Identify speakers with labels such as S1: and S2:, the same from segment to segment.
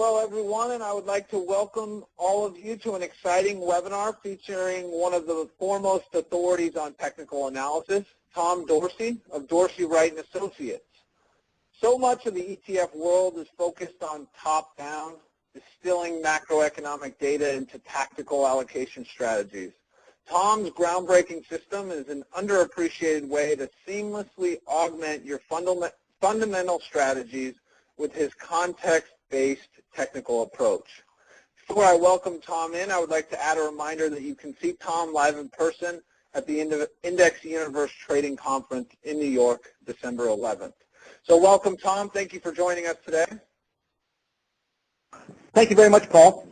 S1: Hello, everyone, and I would like to welcome all of you to an exciting webinar featuring one of the foremost authorities on technical analysis, Tom Dorsey of Dorsey, Wright & Associates. So much of the ETF world is focused on top-down, distilling macroeconomic data into tactical allocation strategies. Tom's groundbreaking system is an underappreciated way to seamlessly augment your fundamental strategies with his context-based technical approach. Before I welcome Tom in, I would like to add a reminder that you can see Tom live in person at the IndexUniverse Trading Conference in New York, December 11th. So welcome, Tom. Thank you for joining us today.
S2: Thank you very much, Paul.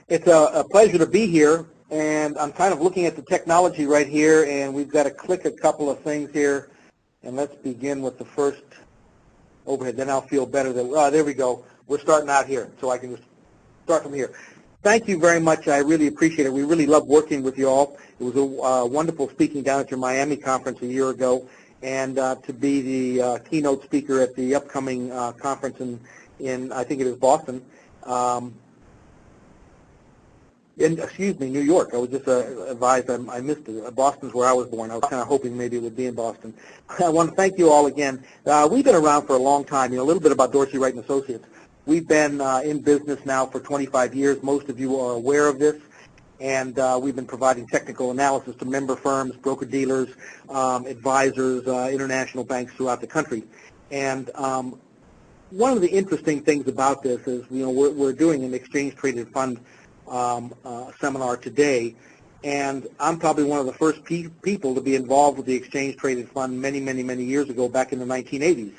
S2: It's a pleasure to be here, and I'm kind of looking at the technology right here, and we've got to click a couple of things here, and let's begin with the first overhead. Then I'll feel better that, there we go. We're starting out here, so I can just start from here. Thank you very much. I really appreciate it. We really love working with you all. It was a wonderful speaking down at your Miami conference a year ago, and to be the keynote speaker at the upcoming conference in I think it is Boston. New York. I was just advised I missed it. Boston's where I was born. I was kind of hoping maybe it would be in Boston. I want to thank you all again. We've been around for a long time. You know, a little bit about Dorsey, Wright & Associates. We've been in business now for 25 years. Most of you are aware of this. And we've been providing technical analysis to member firms, broker-dealers, advisors, international banks throughout the country. And one of the interesting things about this is, you know, we're doing an exchange-traded fund seminar today, and I'm probably one of the first people to be involved with the exchange-traded fund many years ago, back in the 1980s.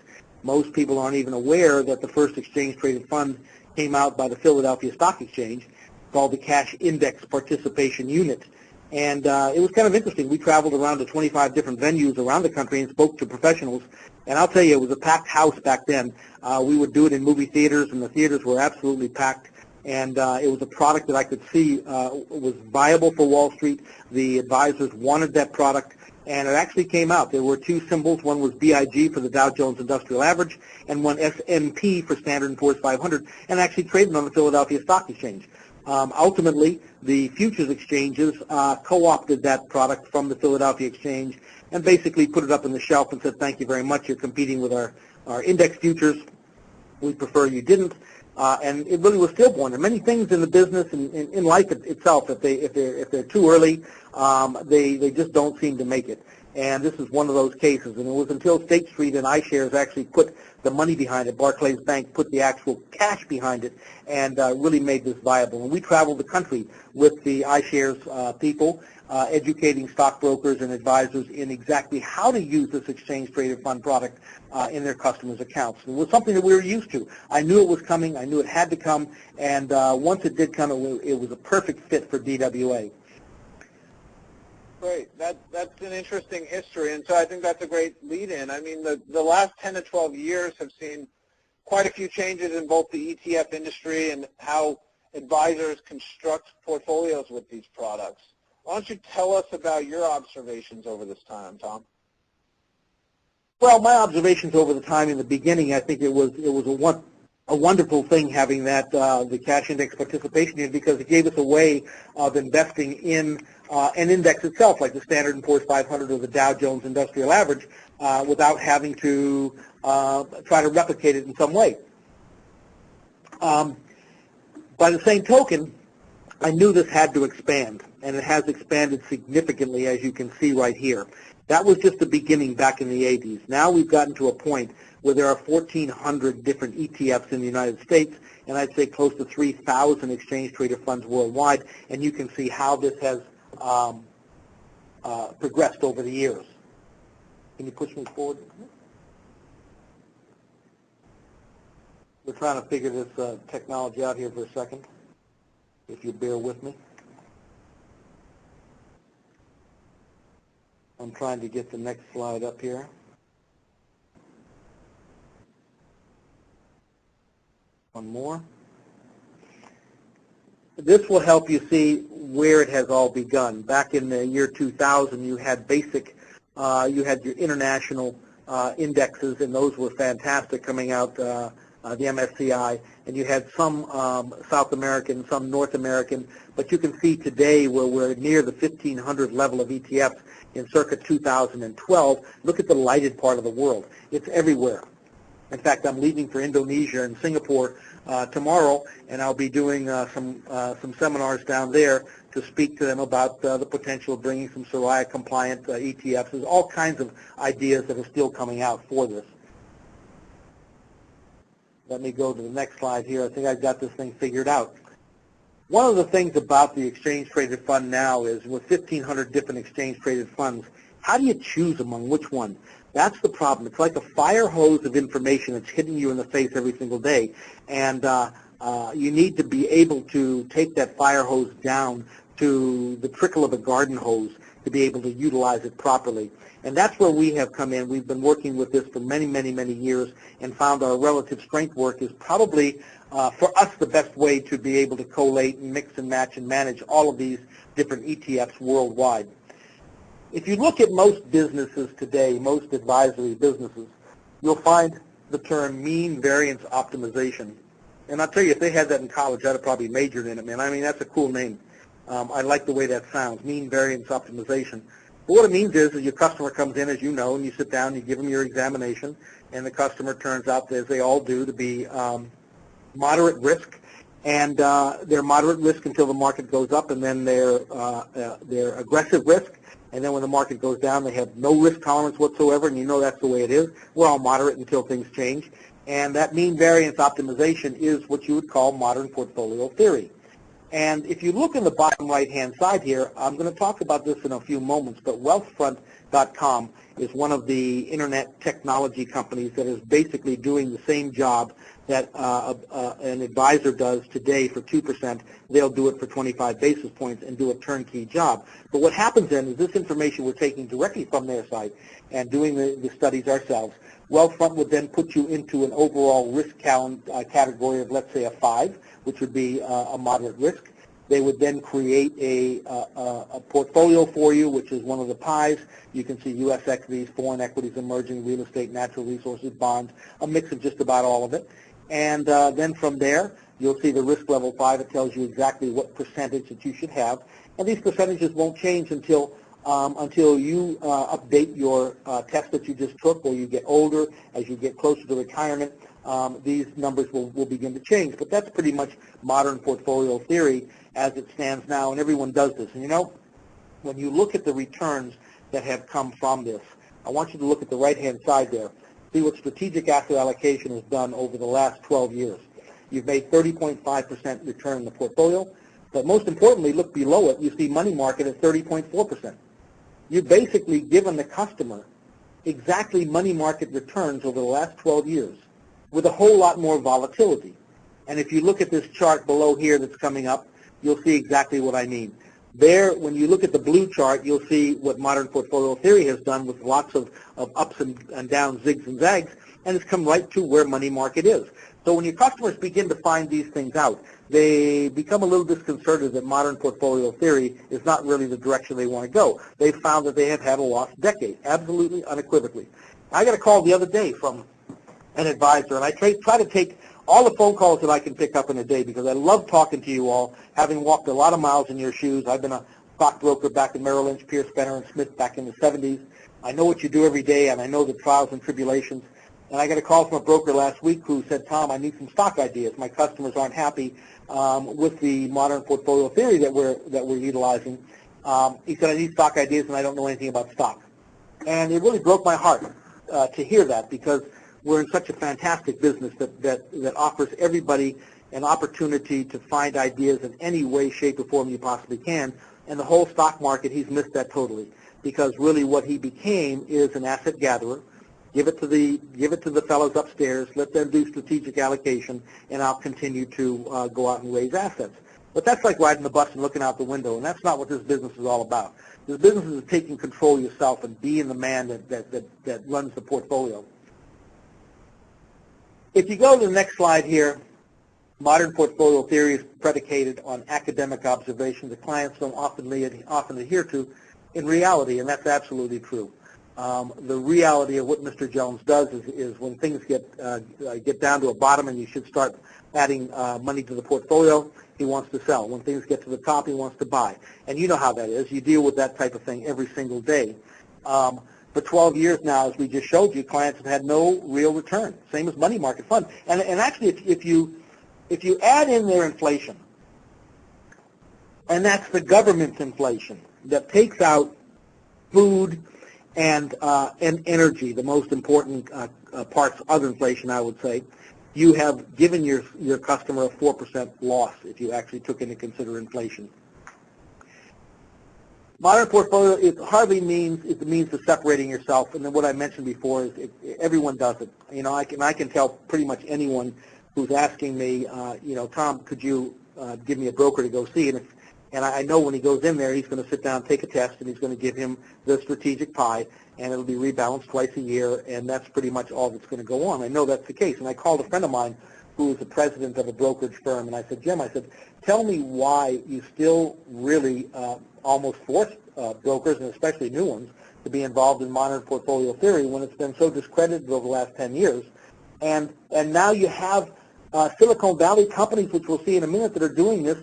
S2: Most people aren't even aware that the first exchange-traded fund came out by the Philadelphia Stock Exchange, called the Cash Index Participation Unit. And it was kind of interesting. We traveled around to 25 different venues around the country and spoke to professionals. And I'll tell you, it was a packed house back then. We would do it in movie theaters, and the theaters were absolutely packed. And it was a product that I could see was viable for Wall Street. The advisors wanted that product, and it actually came out. There were two symbols. One was BIG for the Dow Jones Industrial Average, and one S&P for Standard & Poor's 500, and actually traded on the Philadelphia Stock Exchange. Ultimately, the futures exchanges co-opted that product from the Philadelphia Exchange and basically put it up on the shelf and said, thank you very much, you're competing with our index futures. We prefer you didn't. And it really was stillborn. And many things in the business and in life itself, if they're too early, they just don't seem to make it. And this is one of those cases. And it was until State Street and iShares actually put the money behind it, Barclays Bank put the actual cash behind it, and really made this viable. And we traveled the country with the iShares people, educating stockbrokers and advisors in exactly how to use this exchange-traded fund product in their customers' accounts. It was something that we were used to. I knew it was coming. I knew it had to come. And once it did come, it was a perfect fit for DWA.
S1: Great. That's an interesting history, and so I think that's a great lead-in. I mean, the last 10 to 12 years have seen quite a few changes in both the ETF industry and how advisors construct portfolios with these products. Why don't you tell us about your observations over this time, Tom?
S2: Well, my observations over the time in the beginning, I think it was a wonderful thing having that the cash index participation unit, because it gave us a way of investing in an index itself, like the Standard & Poor's 500 or the Dow Jones Industrial Average, without having to try to replicate it in some way. By the same token, I knew this had to expand, and it has expanded significantly, as you can see right here. That was just the beginning back in the 80s. Now we've gotten to a point where there are 1,400 different ETFs in the United States, and I'd say close to 3,000 exchange-traded funds worldwide, and you can see how this has progressed over the years. Can you push me forward? We're trying to figure this technology out here for a second, if you bear with me. I'm trying to get the next slide up here. One more. This will help you see where it has all begun. Back in the year 2000, you had basic, you had your international indexes, and those were fantastic, coming out the MSCI, and you had some South American, some North American, but you can see today where we're near the 1,500 level of ETFs in circa 2012. Look at the lighted part of the world. It's everywhere. In fact, I'm leaving for Indonesia and Singapore tomorrow, and I'll be doing some seminars down there to speak to them about the potential of bringing some Sharia-compliant ETFs. There's all kinds of ideas that are still coming out for this. Let me go to the next slide here. I think I've got this thing figured out. One of the things about the exchange-traded fund now is with 1,500 different exchange-traded funds, how do you choose among which one? That's the problem. It's like a fire hose of information that's hitting you in the face every single day, and you need to be able to take that fire hose down to the trickle of a garden hose to be able to utilize it properly. And that's where we have come in. We've been working with this for many, many, many years and found our relative strength work is probably, for us, the best way to be able to collate and mix and match and manage all of these different ETFs worldwide. If you look at most businesses today, most advisory businesses, you'll find the term mean variance optimization. And I'll tell you, if they had that in college, I'd have probably majored in it, man. I mean, that's a cool name. I like the way that sounds, mean variance optimization. But what it means is your customer comes in, as you know, and you sit down, you give them your examination, and the customer turns out, as they all do, to be moderate risk. And they're moderate risk until the market goes up, and then they're aggressive risk. And then when the market goes down, they have no risk tolerance whatsoever, and you know that's the way it is. We're all moderate until things change. And that mean variance optimization is what you would call modern portfolio theory. And if you look in the bottom right-hand side here, I'm going to talk about this in a few moments, but Wealthfront.com is one of the internet technology companies that is basically doing the same job that an advisor does today for 2%. They'll do it for 25 basis points and do a turnkey job. But what happens then is this information we're taking directly from their site and doing the studies ourselves. Wealthfront would then put you into an overall risk category of, let's say, a 5, which would be a moderate risk. They would then create a portfolio for you, which is one of the pies. You can see U.S. equities, foreign equities, emerging, real estate, natural resources, bonds, a mix of just about all of it. And then from there, you'll see the risk level 5. It tells you exactly what percentage that you should have. And these percentages won't change until you update your test that you just took, or you get older. As you get closer to retirement, these numbers will begin to change. But that's pretty much modern portfolio theory as it stands now, and everyone does this. And you know, when you look at the returns that have come from this, I want you to look at the right-hand side there. See what strategic asset allocation has done over the last 12 years. You've made 30.5% return in the portfolio, but most importantly, look below it, you see money market at 30.4%. You've basically given the customer exactly money market returns over the last 12 years with a whole lot more volatility. And if you look at this chart below here that's coming up, you'll see exactly what I mean. There, when you look at the blue chart, you'll see what modern portfolio theory has done with lots of ups and downs, zigs and zags, and it's come right to where money market is. So when your customers begin to find these things out, they become a little disconcerted that modern portfolio theory is not really the direction they want to go. They've found that they have had a lost decade, absolutely, unequivocally. I got a call the other day from an advisor, and I try to take all the phone calls that I can pick up in a day because I love talking to you all, having walked a lot of miles in your shoes. I've been a stockbroker back in Merrill Lynch, Pierce, Benner, and Smith back in the 70s. I know what you do every day, and I know the trials and tribulations. And I got a call from a broker last week who said, Tom, I need some stock ideas. My customers aren't happy with the modern portfolio theory that we're utilizing. He said, I need stock ideas, and I don't know anything about stock. And it really broke my heart to hear that, because we're in such a fantastic business that offers everybody an opportunity to find ideas in any way, shape, or form you possibly can. And the whole stock market, he's missed that totally, because really what he became is an asset gatherer. Give it to the fellows upstairs. Let them do strategic allocation, and I'll continue to go out and raise assets. But that's like riding the bus and looking out the window, and that's not what this business is all about. This business is taking control of yourself and being the man that runs the portfolio. If you go to the next slide here, modern portfolio theory is predicated on academic observations that clients don't often adhere to in reality, and that's absolutely true. The reality of what Mr. Jones does is when things get down to a bottom and you should start adding money to the portfolio, he wants to sell. When things get to the top, he wants to buy. And you know how that is. You deal with that type of thing every single day. For 12 years now, as we just showed you, clients have had no real return, same as money market funds. And actually, if you add in their inflation, and that's the government's inflation that takes out food and energy, the most important parts of inflation, I would say, you have given your customer a 4% loss if you actually took into consider inflation. Modern portfolio, it hardly means, it's a means of separating yourself, and then what I mentioned before is everyone does it. You know, I can tell pretty much anyone who's asking me, you know, Tom, could you give me a broker to go see? And I know when he goes in there, he's going to sit down, take a test, and he's going to give him the strategic pie, and it'll be rebalanced twice a year, and that's pretty much all that's going to go on. I know that's the case. And I called a friend of mine who is the president of a brokerage firm, and I said, Jim, I said, tell me why you still really almost force brokers, and especially new ones, to be involved in modern portfolio theory when it's been so discredited over the last 10 years. And now you have Silicon Valley companies, which we'll see in a minute, that are doing this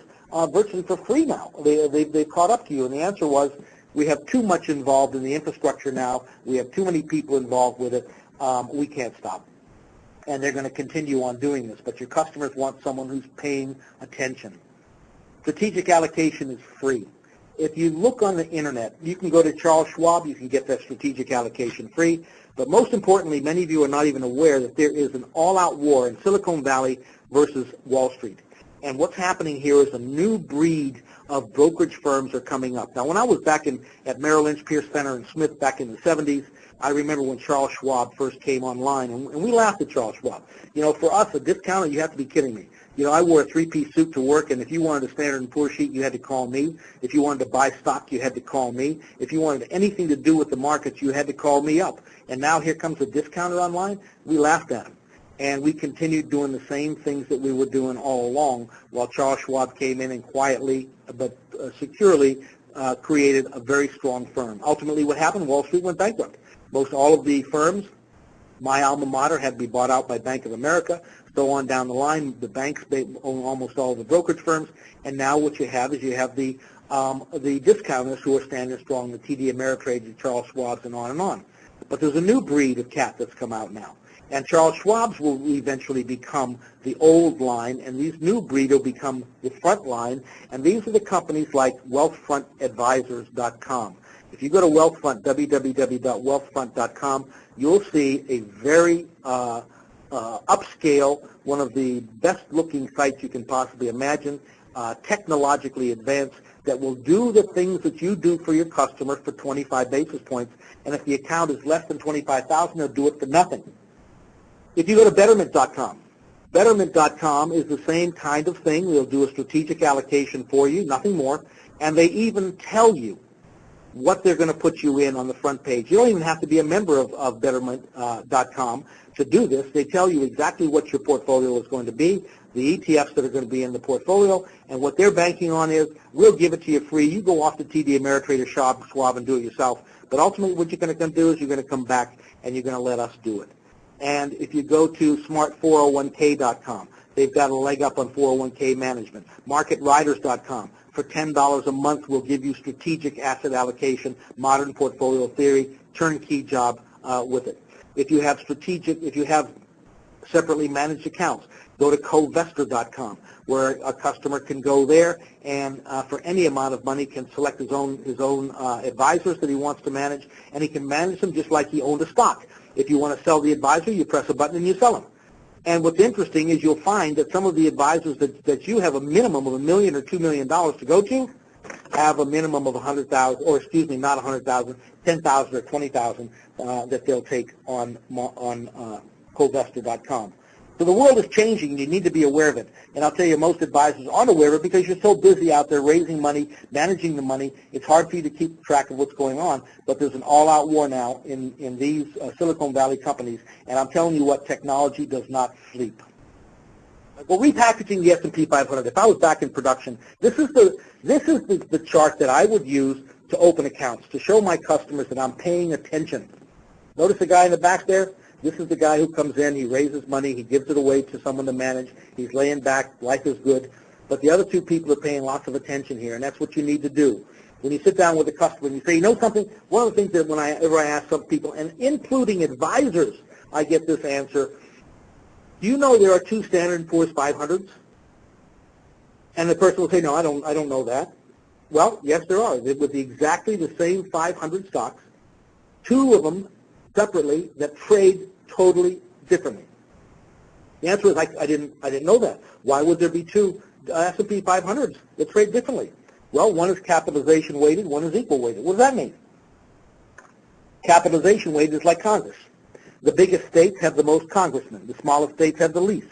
S2: virtually for free now. They've caught up to you, and the answer was, we have too much involved in the infrastructure now. We have too many people involved with it. We can't stop. And they're going to continue on doing this. But your customers want someone who's paying attention. Strategic allocation is free. If you look on the internet, you can go to Charles Schwab. You can get that strategic allocation free. But most importantly, many of you are not even aware that there is an all-out war in Silicon Valley versus Wall Street. And what's happening here is a new breed of brokerage firms are coming up. Now, when I was back at Merrill Lynch, Pierce, Fenner, and Smith back in the 70s, I remember when Charles Schwab first came online, and we laughed at Charles Schwab. You know, for us, a discounter, you have to be kidding me. You know, I wore a three-piece suit to work, and if you wanted a Standard & Poor's sheet, you had to call me. If you wanted to buy stock, you had to call me. If you wanted anything to do with the markets, you had to call me up. And now here comes a discounter online. We laughed at him. And we continued doing the same things that we were doing all along while Charles Schwab came in and quietly but securely created a very strong firm. Ultimately, what happened? Wall Street went bankrupt. Most all of the firms, my alma mater, had to be bought out by Bank of America. So on down the line, the banks own almost all of the brokerage firms. And now what you have is you have the discounters who are standing strong, the TD Ameritrade, the Charles Schwabs, and on and on. But there's a new breed of cat that's come out now. And Charles Schwab's will eventually become the old line, and these new breed will become the front line, and these are the companies like wealthfrontadvisors.com. If you go to Wealthfront, www.wealthfront.com, you'll see a very upscale, one of the best-looking sites you can possibly imagine, technologically advanced, that will do the things that you do for your customer for 25 basis points, and if the account is less than $25,000, they'll do it for nothing. If you go to Betterment.com, Betterment.com is the same kind of thing. They'll do a strategic allocation for you, nothing more, and they even tell you what they're going to put you in on the front page. You don't even have to be a member of Betterment.com to do this. They tell you exactly what your portfolio is going to be, the ETFs that are going to be in the portfolio, and what they're banking on is, we'll give it to you free. You go off to TD Ameritrade or Schwab and do it yourself. But ultimately what you're going to do is you're going to come back and you're going to let us do it. And if you go to smart401k.com, they've got a leg up on 401k management. Marketriders.com. For $10 a month, we'll give you strategic asset allocation, modern portfolio theory, turnkey job with it. If you have separately managed accounts, go to covestor.com, where a customer can go there and for any amount of money can select his own advisors that he wants to manage, and he can manage them just like he owned a stock. If you want to sell the advisor, you press a button and you sell them. And what's interesting is you'll find that some of the advisors that you have a minimum of $1 million or $2 million to go to have a minimum of 100,000, or excuse me, not 100,000, 10,000 or 20,000 that they'll take on covestor.com. So the world is changing, and you need to be aware of it. And I'll tell you, most advisors aren't aware of it because you're so busy out there raising money, managing the money. It's hard for you to keep track of what's going on. But there's an all-out war now in these Silicon Valley companies. And I'm telling you what, technology does not sleep. Well, repackaging the S&P 500. If I was back in production, this is the chart that I would use to open accounts, to show my customers that I'm paying attention. Notice the guy in the back there? This is the guy who comes in, he raises money, he gives it away to someone to manage, he's laying back, life is good. But the other two people are paying lots of attention here, and that's what you need to do. When you sit down with a customer and you say, you know something, one of the things that whenever I ask some people, and including advisors, I get this answer, do you know there are two Standard & Poor's 500s? And the person will say, no, I don't know that. Well, yes, there are. With exactly the same 500 stocks, two of them separately that trade totally differently. The answer is I didn't know that. Why would there be two S&P 500s that trade differently? Well, one is capitalization weighted, one is equal weighted. What does that mean? Capitalization weighted is like Congress. The biggest states have the most congressmen. The smallest states have the least.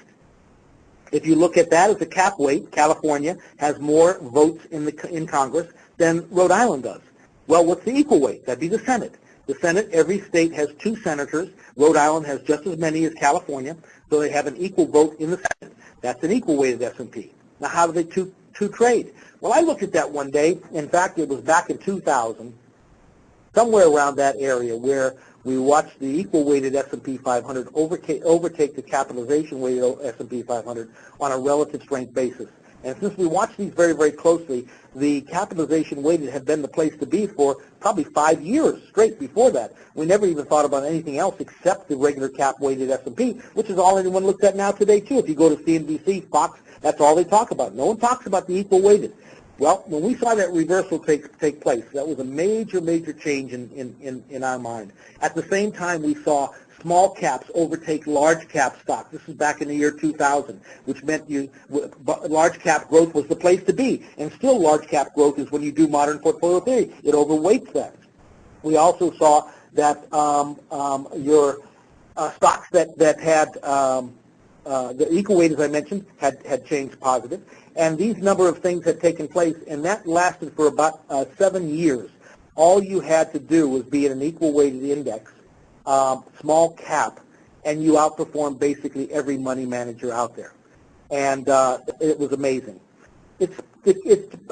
S2: If you look at that as a cap weight, California has more votes in Congress than Rhode Island does. Well, what's the equal weight? That'd be the Senate. The Senate, every state has 2 senators. Rhode Island has just as many as California, so they have an equal vote in the Senate. That's an equal weighted S&P. Now, how do they two trade? Well, I looked at that one day. In fact, it was back in 2000, somewhere around that area, where we watched the equal weighted S&P 500 overtake the capitalization weighted S&P 500 on a relative strength basis. And since we watched these very, very closely, the capitalization weighted had been the place to be for probably 5 years straight before that. We never even thought about anything else except the regular cap weighted S&P, which is all anyone looks at now today too. If you go to CNBC, Fox, that's all they talk about. No one talks about the equal weighted. Well, when we saw that reversal take place, that was a major, major change in our mind. At the same time, we saw small caps overtake large cap stocks. This is back in the year 2000, which meant large cap growth was the place to be. And still large cap growth is when you do modern portfolio theory. It overweights that. We also saw that your stocks that had the equal weight, as I mentioned, had changed positive. And these number of things had taken place, and that lasted for about 7 years. All you had to do was be in an equal weighted index, small cap, and you outperformed basically every money manager out there. And it was amazing. It's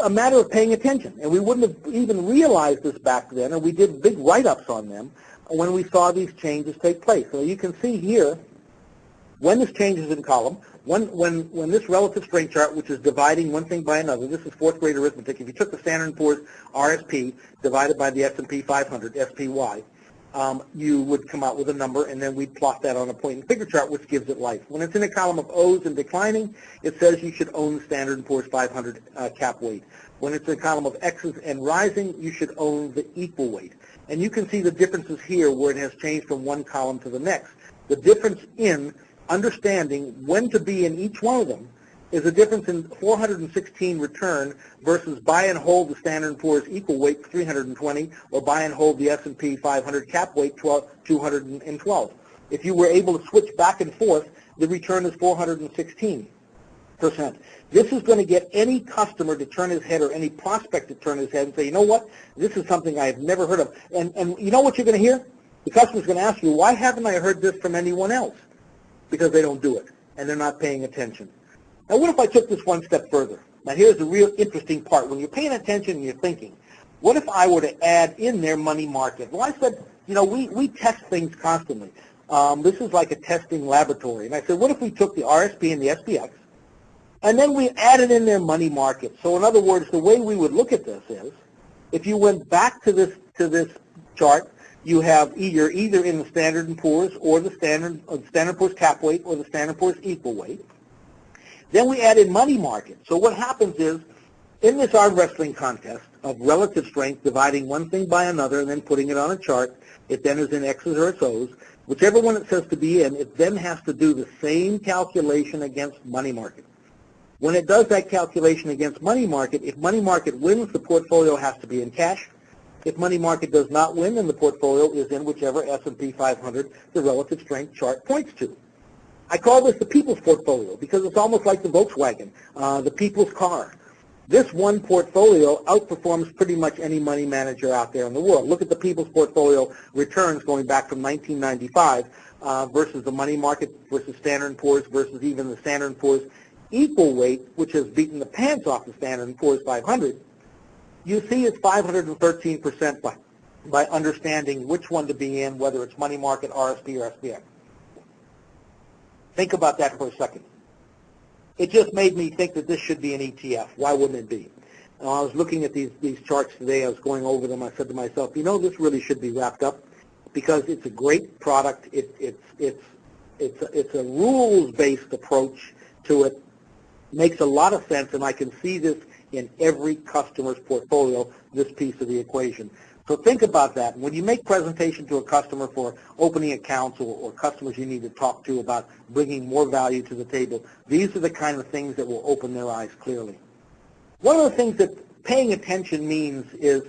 S2: a matter of paying attention, and we wouldn't have even realized this back then, and we did big write-ups on them when we saw these changes take place. So you can see here, when this changes in column, when this relative strength chart, which is dividing one thing by another, this is fourth grade arithmetic. If you took the Standard & Poor's RSP divided by the S&P 500, SPY, you would come out with a number, and then we'd plot that on a point and figure chart, which gives it life. When it's in a column of O's and declining, it says you should own the Standard & Poor's 500 cap weight. When it's in a column of X's and rising, you should own the equal weight. And you can see the differences here where it has changed from one column to the next. The difference in understanding when to be in each one of them is a difference in 416 return versus buy and hold the Standard & Poor's equal weight 320 or buy and hold the S&P 500 cap weight 212. If you were able to switch back and forth, the return is 416%. This is going to get any customer to turn his head or any prospect to turn his head and say, you know what, this is something I have never heard of. And you know what you're going to hear? The customer's going to ask you, why haven't I heard this from anyone else? Because they don't do it, and they're not paying attention. Now, what if I took this one step further? Now, here's the real interesting part. When you're paying attention and you're thinking, what if I were to add in their money market? Well, I said, you know, we test things constantly. This is like a testing laboratory. And I said, what if we took the RSP and the SPX, and then we added in their money market? So, in other words, the way we would look at this is, if you went back to this chart, you have either in the Standard & Poor's or the Standard & Poor's cap weight or the Standard & Poor's equal weight. Then we add in money market. So what happens is, in this arm wrestling contest of relative strength, dividing one thing by another and then putting it on a chart, it then is in X's or it's O's. Whichever one it says to be in, it then has to do the same calculation against money market. When it does that calculation against money market, if money market wins, the portfolio has to be in cash. If money market does not win, then the portfolio is in whichever S&P 500 the relative strength chart points to. I call this the people's portfolio because it's almost like the Volkswagen, the people's car. This one portfolio outperforms pretty much any money manager out there in the world. Look at the people's portfolio returns going back from 1995 versus the money market versus Standard & Poor's versus even the Standard & Poor's equal weight, which has beaten the pants off the Standard & Poor's 500. You see it's 513% by understanding which one to be in, whether it's money market, RSP, or SPX. Think about that for a second. It just made me think that this should be an ETF. Why wouldn't it be? And I was looking at these charts today. I was going over them. I said to myself, you know, this really should be wrapped up because it's a great product. It's a rules-based approach to it. Makes a lot of sense, and I can see this in every customer's portfolio, this piece of the equation. So think about that. When you make presentation to a customer for opening accounts or customers you need to talk to about bringing more value to the table, these are the kind of things that will open their eyes clearly. One of the things that paying attention means is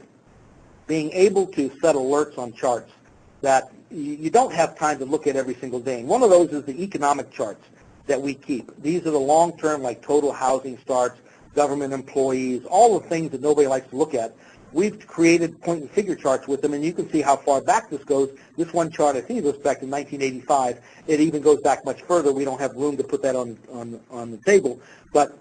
S2: being able to set alerts on charts that you don't have time to look at every single day. And one of those is the economic charts that we keep. These are the long-term, like total housing starts, government employees, all the things that nobody likes to look at. We've created point and figure charts with them, and you can see how far back this goes. This one chart, I think it goes back to 1985. It even goes back much further. We don't have room to put that on the table. But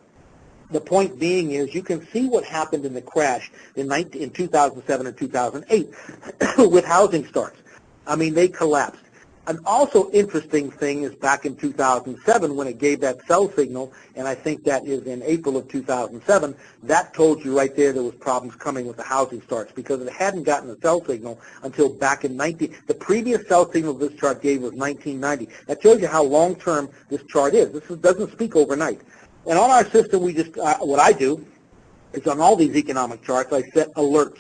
S2: the point being is you can see what happened in the crash in 2007 and 2008 with housing starts. I mean, they collapsed. An also interesting thing is back in 2007 when it gave that sell signal, and I think that is in April of 2007, that told you right there was problems coming with the housing starts because it hadn't gotten a sell signal until back in the previous sell signal this chart gave was 1990. That shows you how long-term this chart is. Doesn't speak overnight. And on our system, we just, what I do is on all these economic charts, I set alerts.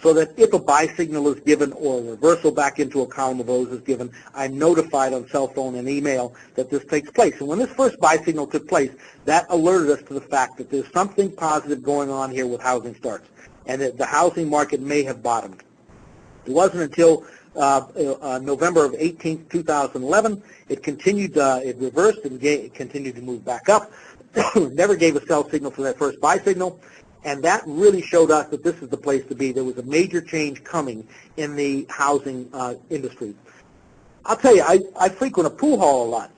S2: So that if a buy signal is given or a reversal back into a column of O's is given, I'm notified on cell phone and email that this takes place. And when this first buy signal took place, that alerted us to the fact that there's something positive going on here with housing starts and that the housing market may have bottomed. It wasn't until November of 18th, 2011, it continued, it reversed and continued to move back up. Never gave a sell signal for that first buy signal. And that really showed us that this is the place to be. There was a major change coming in the housing industry. I'll tell you, I frequent a pool hall a lot.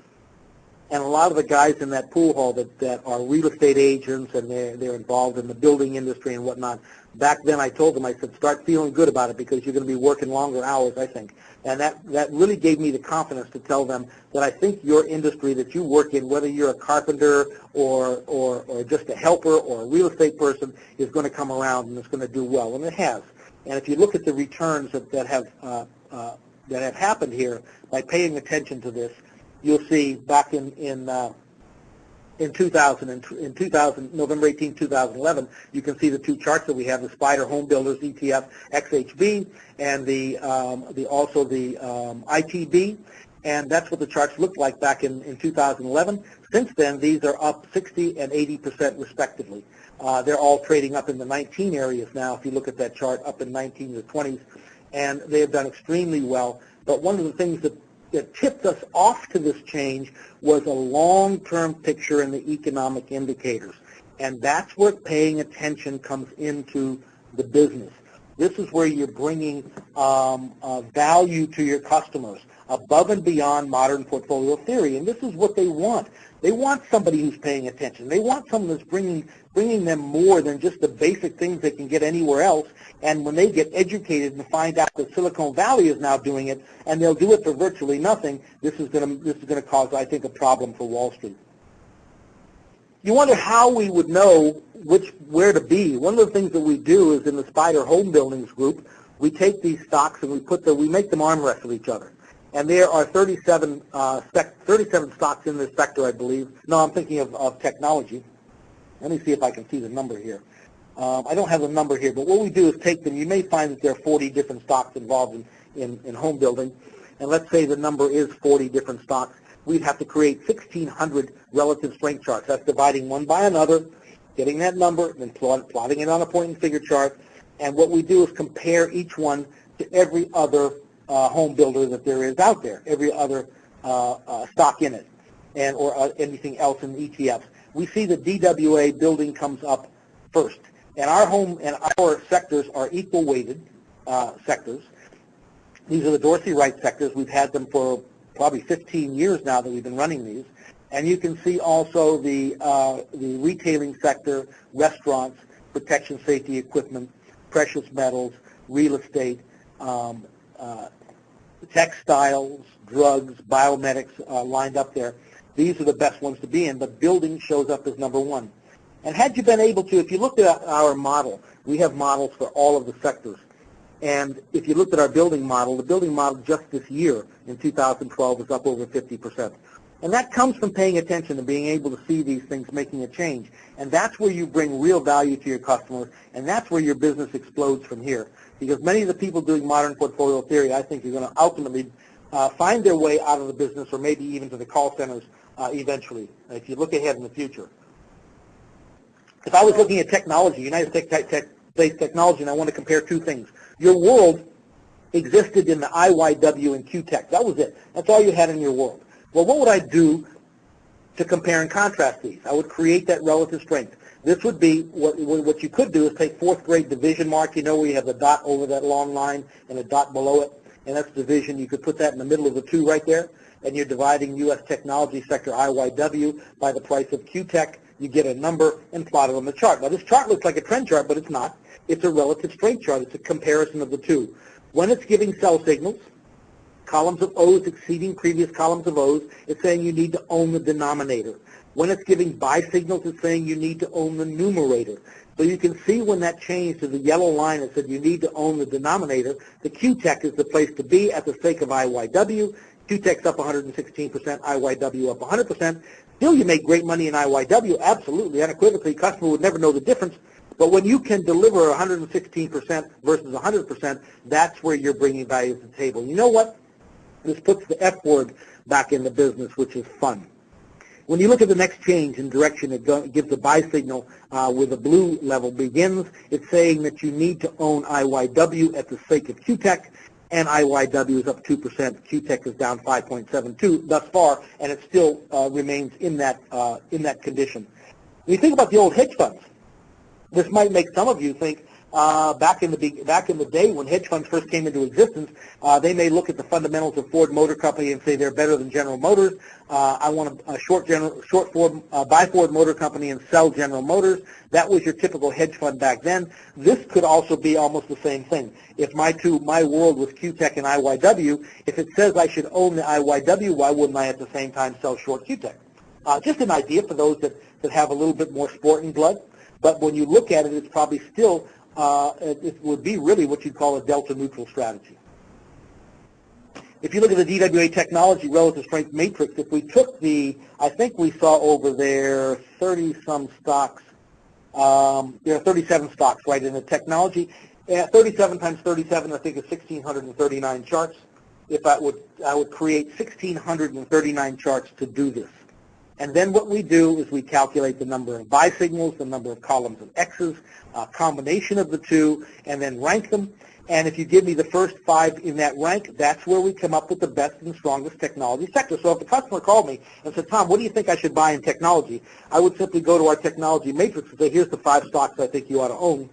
S2: And a lot of the guys in that pool hall that are real estate agents and they're involved in the building industry and whatnot, back then I told them, I said, start feeling good about it because you're going to be working longer hours, I think. And that really gave me the confidence to tell them that I think your industry that you work in, whether you're a carpenter or just a helper or a real estate person, is going to come around and it's going to do well. And it has. And if you look at the returns that have happened here by paying attention to this, you'll see back in 2000, November 18, 2011, you can see the two charts that we have: the Spider Home Builders ETF XHB and also the ITB, and that's what the charts looked like back in 2011. Since then, these are up 60 and 80% respectively. They're all trading up in the 19 areas now. If you look at that chart, up in 19 to 20s, and they have done extremely well. But one of the things that tipped us off to this change was a long-term picture in the economic indicators. And that's where paying attention comes into the business. This is where you're bringing value to your customers above and beyond modern portfolio theory. And this is what they want. They want somebody who's paying attention. They want someone that's bringing them more than just the basic things they can get anywhere else. And when they get educated and find out that Silicon Valley is now doing it, and they'll do it for virtually nothing, this is going to cause, I think, a problem for Wall Street. You wonder how we would know where to be. One of the things that we do is in the Spider Home Buildings group, we take these stocks and we make them arm wrestle each other. And there are 37 stocks in this sector, I believe. No, I'm thinking of technology. Let me see if I can see the number here. I don't have the number here, but what we do is take them. You may find that there are 40 different stocks involved in home building. And let's say the number is 40 different stocks. We'd have to create 1,600 relative strength charts. That's dividing one by another, getting that number, then plotting it on a point and figure chart. And what we do is compare each one to every other home builder that there is out there, every other stock in it, or anything else in ETFs. We see the DWA building comes up first, and our sectors are equal weighted sectors. These are the Dorsey Wright sectors. We've had them for probably 15 years now that we've been running these, and you can see also the retailing sector, restaurants, protection, safety equipment, precious metals, real estate. um, textiles, drugs, biomedics lined up there. These are the best ones to be in, but building shows up as number one. And had you been able to, if you looked at our model, we have models for all of the sectors. And if you looked at our building model, the building model just this year in 2012 is up over 50%. And that comes from paying attention and being able to see these things making a change. And that's where you bring real value to your customers, and that's where your business explodes from here. Because many of the people doing modern portfolio theory, I think, are going to ultimately find their way out of the business or maybe even to the call centers eventually, if you look ahead in the future. If I was looking at technology, United States technology, and I want to compare two things. Your world existed in the IYW and QTech. That was it. That's all you had in your world. Well, what would I do to compare and contrast these? I would create that relative strength. This would be, what you could do is take fourth grade division mark, you know, where you have the dot over that long line and a dot below it, and that's division. You could put that in the middle of the two right there, and you're dividing U.S. technology sector IYW by the price of QTech. You get a number and plot it on the chart. Now, this chart looks like a trend chart, but it's not. It's a relative strength chart. It's a comparison of the two. When it's giving sell signals, columns of O's exceeding previous columns of O's, it's saying you need to own the denominator. When it's giving buy signals, it's saying you need to own the numerator. So you can see when that changed to the yellow line that said you need to own the denominator, the QTech is the place to be at the sake of IYW. QTech's up 116%, IYW up 100%. Still, you make great money in IYW, absolutely, unequivocally. Customer would never know the difference. But when you can deliver 116% versus 100%, that's where you're bringing value to the table. You know what? This puts the F word back in the business, which is fun. When you look at the next change in direction, it gives a buy signal where the blue level begins. It's saying that you need to own IYW at the sake of QTech, and IYW is up 2%. QTech is down 5.72 thus far, and it still remains in that condition. When you think about the old hedge funds, this might make some of you think back in the day when hedge funds first came into existence, they may look at the fundamentals of Ford Motor Company and say they're better than General Motors. I want to buy Ford Motor Company and sell General Motors. That was your typical hedge fund back then. This could also be almost the same thing. If my world was QTech and IYW, if it says I should own the IYW, why wouldn't I at the same time sell short QTech? Just an idea for those that have a little bit more sporting blood. But when you look at it, it's probably still, it would be really what you'd call a delta neutral strategy. If you look at the DWA technology relative strength matrix, if we took I think we saw over there 30-some stocks, there are 37 stocks, right, in the technology. 37 times 37, I think, is 1,639 charts. If I would create 1,639 charts to do this. And then what we do is we calculate the number of buy signals, the number of columns of X's, a combination of the two, and then rank them. And if you give me the first 5 in that rank, that's where we come up with the best and strongest technology sector. So if the customer called me and said, Tom, what do you think I should buy in technology? I would simply go to our technology matrix and say, here's the 5 stocks I think you ought to own.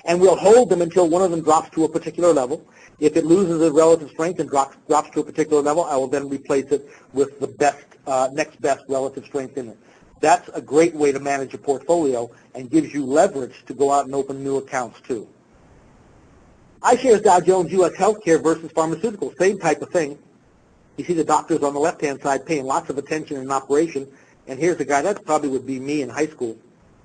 S2: And we'll hold them until one of them drops to a particular level. If it loses its relative strength and drops to a particular level, I will then replace it with the best, next best relative strength in it. That's a great way to manage a portfolio and gives you leverage to go out and open new accounts too. iShares Dow Jones U.S. Healthcare versus Pharmaceuticals, same type of thing. You see the doctors on the left-hand side paying lots of attention in operation, and here's a guy, that probably would be me in high school.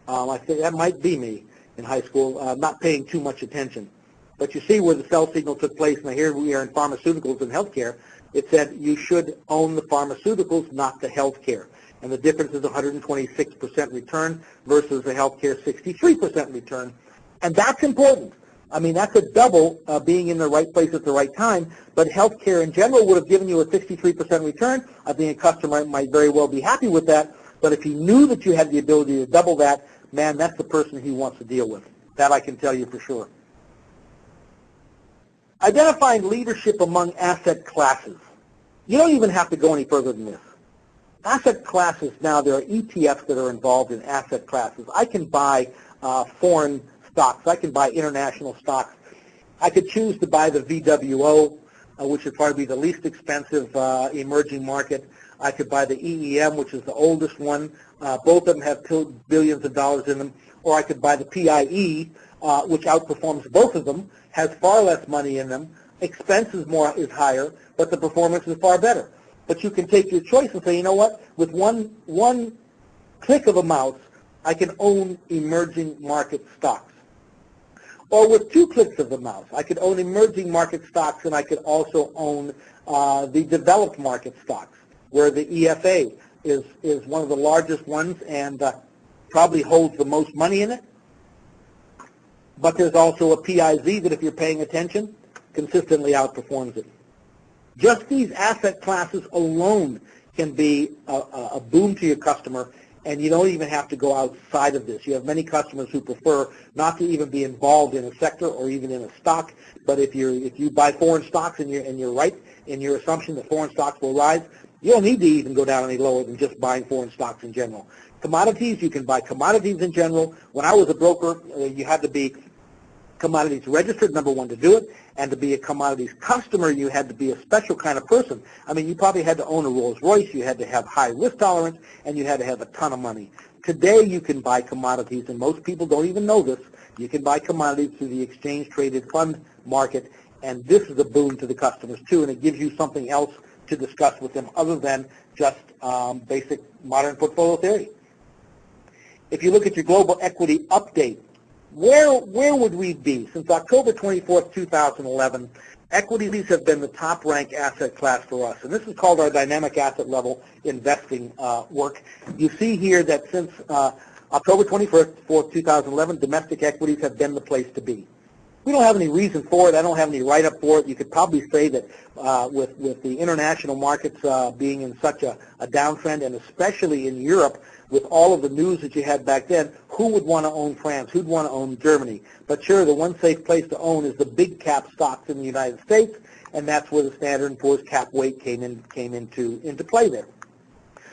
S2: I think that might be me in high school, not paying too much attention. But you see where the sell signal took place. Now here we are in pharmaceuticals and healthcare. It said you should own the pharmaceuticals, not the healthcare. And the difference is 126% return versus the healthcare 63% return. And that's important. I mean, that's a double being in the right place at the right time. But healthcare in general would have given you a 63% return. I think a customer might very well be happy with that. But if he knew that you had the ability to double that, man, that's the person he wants to deal with. That I can tell you for sure. Identifying leadership among asset classes. You don't even have to go any further than this. Asset classes now, there are ETFs that are involved in asset classes. I can buy foreign stocks. I can buy international stocks. I could choose to buy the VWO, which would probably be the least expensive emerging market. I could buy the EEM, which is the oldest one. Both of them have billions of dollars in them. Or I could buy the PIE, which outperforms both of them, has far less money in them, expense is higher, but the performance is far better. But you can take your choice and say, you know what, with one click of a mouse, I can own emerging market stocks. Or with 2 clicks of the mouse, I could own emerging market stocks, and I could also own the developed market stocks, where the EFA is one of the largest ones and probably holds the most money in it. But there's also a PIZ that, if you're paying attention, consistently outperforms it. Just these asset classes alone can be a boom to your customer, and you don't even have to go outside of this. You have many customers who prefer not to even be involved in a sector or even in a stock, but if you buy foreign stocks and you're right in your assumption that foreign stocks will rise, you don't need to even go down any lower than just buying foreign stocks in general. Commodities, you can buy commodities in general. When I was a broker, you had to be commodities registered, number one, to do it, and to be a commodities customer, you had to be a special kind of person. I mean, you probably had to own a Rolls Royce, you had to have high risk tolerance, and you had to have a ton of money. Today, you can buy commodities, and most people don't even know this. You can buy commodities through the exchange-traded fund market, and this is a boon to the customers, too, and it gives you something else to discuss with them other than just basic modern portfolio theory. If you look at your global equity update, where would we be? Since October 24th, 2011, equities have been the top-ranked asset class for us, and this is called our dynamic asset level investing work. You see here that since October 24th, 2011, domestic equities have been the place to be. We don't have any reason for it. I don't have any write-up for it. You could probably say that with the international markets being in such a downtrend, and especially in Europe, with all of the news that you had back then, who would want to own France? Who'd want to own Germany? But sure, the one safe place to own is the big cap stocks in the United States, and that's where the Standard & Poor's cap weight came into play there.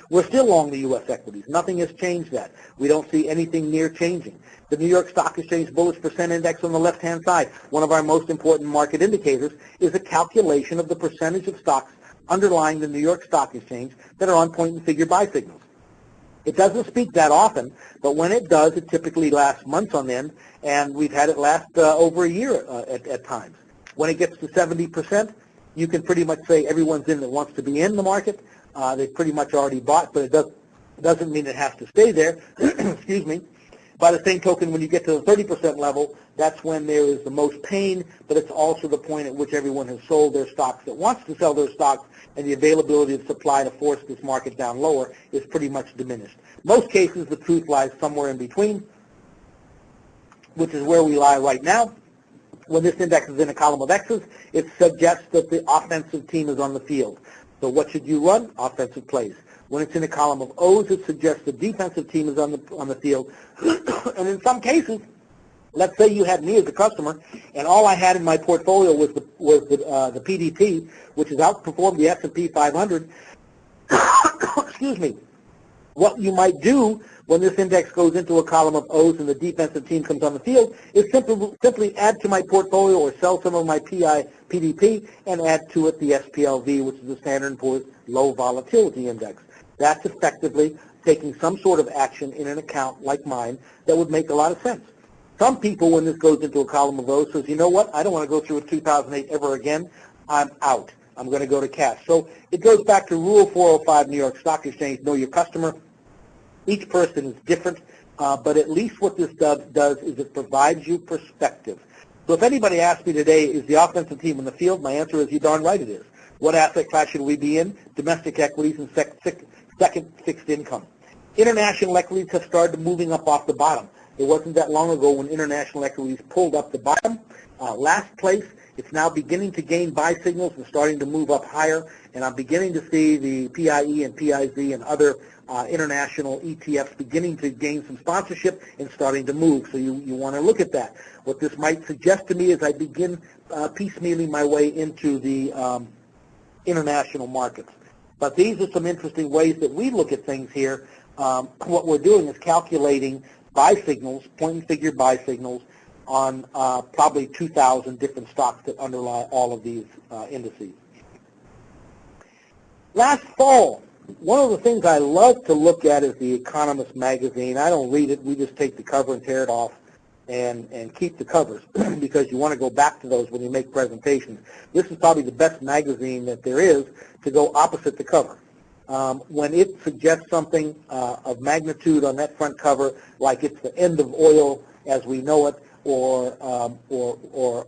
S2: We're still long the U.S. equities. Nothing has changed that. We don't see anything near changing. The New York Stock Exchange Bullish Percent Index on the left-hand side, one of our most important market indicators, is a calculation of the percentage of stocks underlying the New York Stock Exchange that are on point-and-figure buy signals. It doesn't speak that often, but when it does, it typically lasts months on end, and we've had it last over a year at times. When it gets to 70%, you can pretty much say everyone's in that wants to be in the market. They've pretty much already bought, but it doesn't mean it has to stay there. Excuse me. By the same token, when you get to the 30% level, that's when there is the most pain, but it's also the point at which everyone has sold their stocks that wants to sell their stocks, and the availability of supply to force this market down lower is pretty much diminished. Most cases, the truth lies somewhere in between, which is where we lie right now. When this index is in a column of X's, it suggests that the offensive team is on the field. So what should you run? Offensive plays. When it's in a column of O's, it suggests the defensive team is on the field. And in some cases, let's say you had me as a customer, and all I had in my portfolio was the PDP, which has outperformed the S&P 500. Excuse me. What you might do when this index goes into a column of O's and the defensive team comes on the field is simply add to my portfolio or sell some of my PDP and add to it the SPLV, which is the Standard & Poor's Low Volatility Index. That's effectively taking some sort of action in an account like mine that would make a lot of sense. Some people, when this goes into a column of O's, says, you know what, I don't want to go through a 2008 ever again. I'm out. I'm going to go to cash. So it goes back to Rule 405, New York Stock Exchange, know your customer. Each person is different, but at least what this does is it provides you perspective. So if anybody asks me today, is the offensive team in the field, my answer is, you darn right it is. What asset class should we be in? Domestic equities and second fixed income. International equities have started moving up off the bottom. It wasn't that long ago when international equities pulled up the bottom. Last place, it's now beginning to gain buy signals and starting to move up higher, and I'm beginning to see the PIE and PIZ and other international ETFs beginning to gain some sponsorship and starting to move. So you want to look at that. What this might suggest to me is I begin piecemealing my way into the international markets. But these are some interesting ways that we look at things here. What we're doing is calculating buy signals, point-and-figure buy signals, on probably 2,000 different stocks that underlie all of these indices. Last fall, one of the things I love to look at is The Economist magazine. I don't read it. We just take the cover and tear it off. and keep the covers because you want to go back to those when you make presentations. This is probably the best magazine that there is to go opposite the cover. When it suggests something of magnitude on that front cover, like it's the end of oil as we know it, or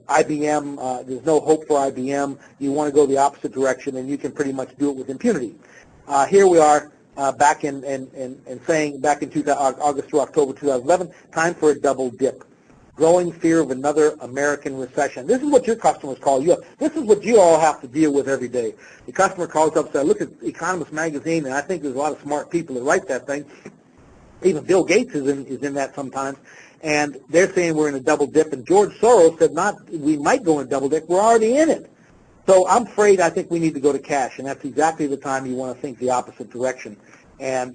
S2: IBM, there's no hope for IBM, you want to go the opposite direction, and you can pretty much do it with impunity. Here we are back in saying back in August through October 2011, time for a double dip. Growing fear of another American recession. This is what your customers call you up. This is what you all have to deal with every day. The customer calls up and says, look at Economist magazine, and I think there's a lot of smart people that write that thing. Even Bill Gates is in that sometimes. And they're saying we're in a double dip, and George Soros said we might go in a double dip. We're already in it. So I'm afraid I think we need to go to cash, and that's exactly the time you want to think the opposite direction. And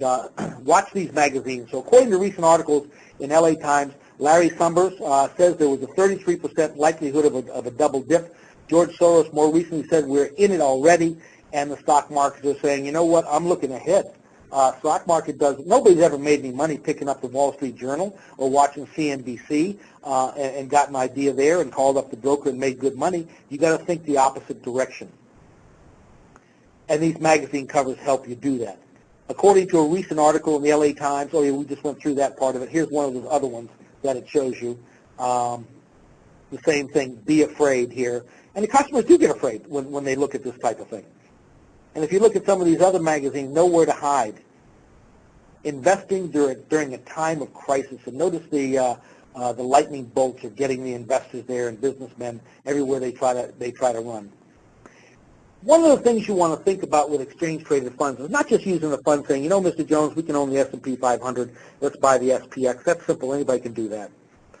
S2: watch these magazines. So according to recent articles in LA Times, Larry Summers says there was a 33% likelihood of a double dip. George Soros more recently said we're in it already, and the stock markets are saying, you know what, I'm looking ahead. Stock market nobody's ever made any money picking up the Wall Street Journal or watching CNBC and got an idea there and called up the broker and made good money. You got to think the opposite direction. And these magazine covers help you do that. According to a recent article in the LA Times, oh yeah, we just went through that part of it. Here's one of those other ones that it shows you. The same thing, be afraid here. And the customers do get afraid when they look at this type of thing. And if you look at some of these other magazines, nowhere to hide. Investing during a time of crisis. And notice the lightning bolts are getting the investors there and businessmen everywhere they try to run. One of the things you want to think about with exchange-traded funds is not just using the fund saying, you know, Mr. Jones, we can own the S&P 500, let's buy the SPX. That's simple. Anybody can do that.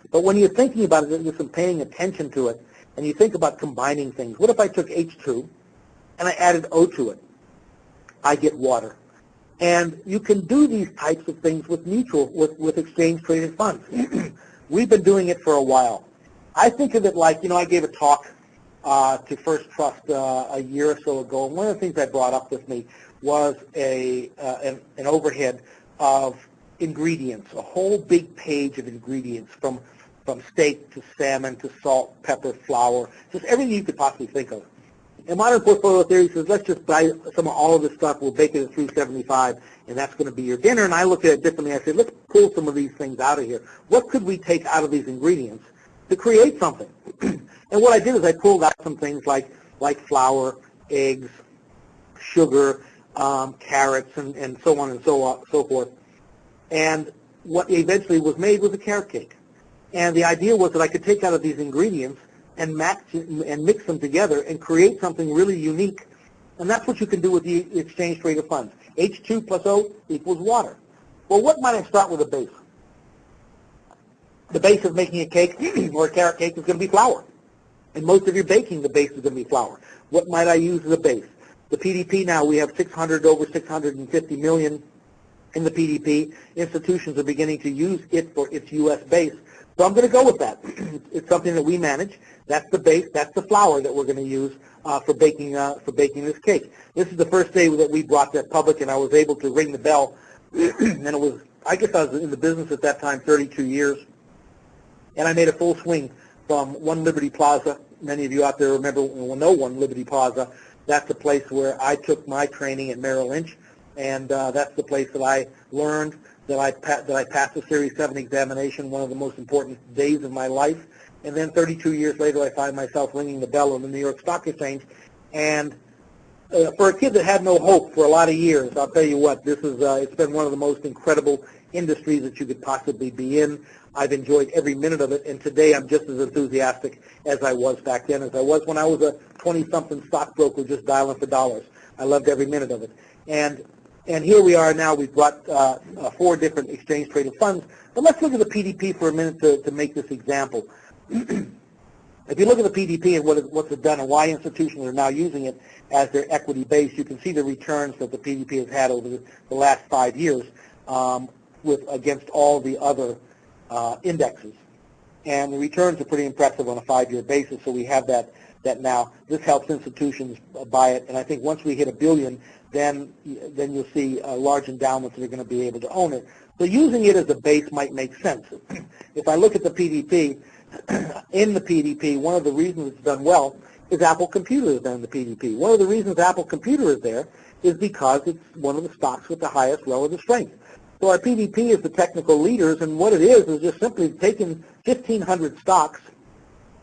S2: But when you're thinking about it, you're paying attention to it, and you think about combining things. What if I took H2 and I added O to it? I get water. And you can do these types of things with with exchange-traded funds. We've been doing it for a while. I think of it like, I gave a talk to First Trust a year or so ago, and one of the things I brought up with me was an overhead of ingredients, a whole big page of ingredients from steak to salmon to salt, pepper, flour, just everything you could possibly think of. And modern portfolio theory says, let's just buy some of all of this stuff, we'll bake it at 375, and that's going to be your dinner. And I look at it differently. I say, let's pull some of these things out of here. What could we take out of these ingredients to create something? And what I did is I pulled out some things like flour, eggs, sugar, carrots, and so on and so forth. And what eventually was made was a carrot cake. And the idea was that I could take out of these ingredients and mix them together and create something really unique. And that's what you can do with the exchange-traded funds. H2 plus O equals water. Well, what might I start with a base? The base of making a cake or a carrot cake is going to be flour. And most of your baking, the base is going to be flour. What might I use as a base? The PDP now, we have over 650 million in the PDP. Institutions are beginning to use it for its U.S. base. So I'm going to go with that. It's something that we manage. That's the base. That's the flour that we're going to use for baking this cake. This is the first day that we brought that public, and I was able to ring the bell. And I guess I was in the business at that time 32 years, and I made a full swing from One Liberty Plaza. Many of you out there will know One Liberty Plaza. That's the place where I took my training at Merrill Lynch, and that's the place that I learned that I passed the Series 7 examination, one of the most important days of my life. And then 32 years later, I find myself ringing the bell on the New York Stock Exchange. And for a kid that had no hope for a lot of years, I'll tell you what, it's been one of the most incredible industries that you could possibly be in. I've enjoyed every minute of it, and today I'm just as enthusiastic as I was back then, as I was when I was a 20-something stockbroker just dialing for dollars. I loved every minute of it. And here we are now. We've brought 4 different exchange-traded funds. But let's look at the PDP for a minute to make this example. If you look at the PDP and what's it done and why institutions are now using it as their equity base, you can see the returns that the PDP has had over the last 5 years against all the other indexes. And the returns are pretty impressive on a 5-year basis, so we have that now. This helps institutions buy it, and I think once we hit $1 billion, then you'll see large endowments that are going to be able to own it. So using it as a base might make sense. If I look at the PDP, in the PDP, one of the reasons it's done well is Apple Computer is in the PDP. One of the reasons Apple Computer is there is because it's one of the stocks with the highest relative strength. So our PDP is the technical leaders, and what it is just simply taking 1,500 stocks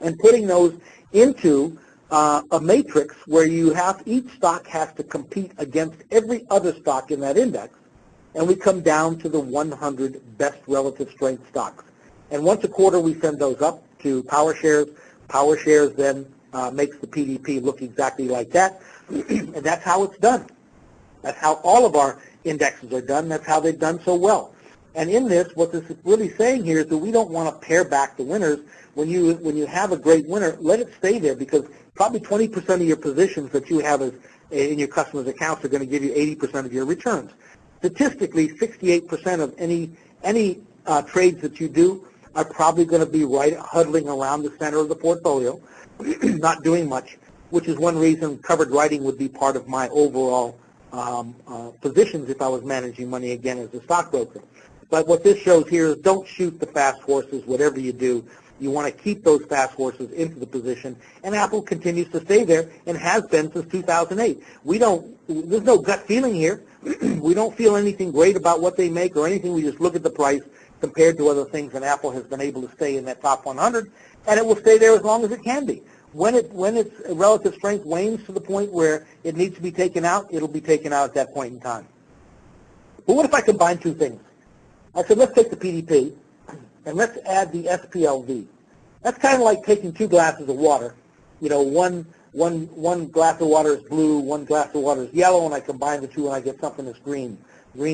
S2: and putting those into a matrix where each stock has to compete against every other stock in that index, and we come down to the 100 best relative strength stocks. And once a quarter we send those up to PowerShares. PowerShares then makes the PDP look exactly like that, and that's how it's done. That's how all of our indexes are done. That's how they've done so well. And in this, what this is really saying here is that we don't want to pare back the winners. When you have a great winner, let it stay there, because probably 20% of your positions that you have in your customers' accounts are going to give you 80% of your returns. Statistically, 68% of any trades that you do are probably going to be right huddling around the center of the portfolio, not doing much, which is one reason covered writing would be part of my overall positions if I was managing money again as a stockbroker. But what this shows here is don't shoot the fast horses. Whatever you do, you want to keep those fast horses into the position, and Apple continues to stay there and has been since 2008. There's no gut feeling here. We don't feel anything great about what they make or anything. We just look at the price compared to other things, and Apple has been able to stay in that top 100, and it will stay there as long as it can be. When its relative strength wanes to the point where it needs to be taken out, it'll be taken out at that point in time. But what if I combine two things? I said, let's take the PDP, and let's add the SPLV. That's kind of like taking two glasses of water. You know, one glass of water is blue, one glass of water is yellow, and I combine the two and I get something that's green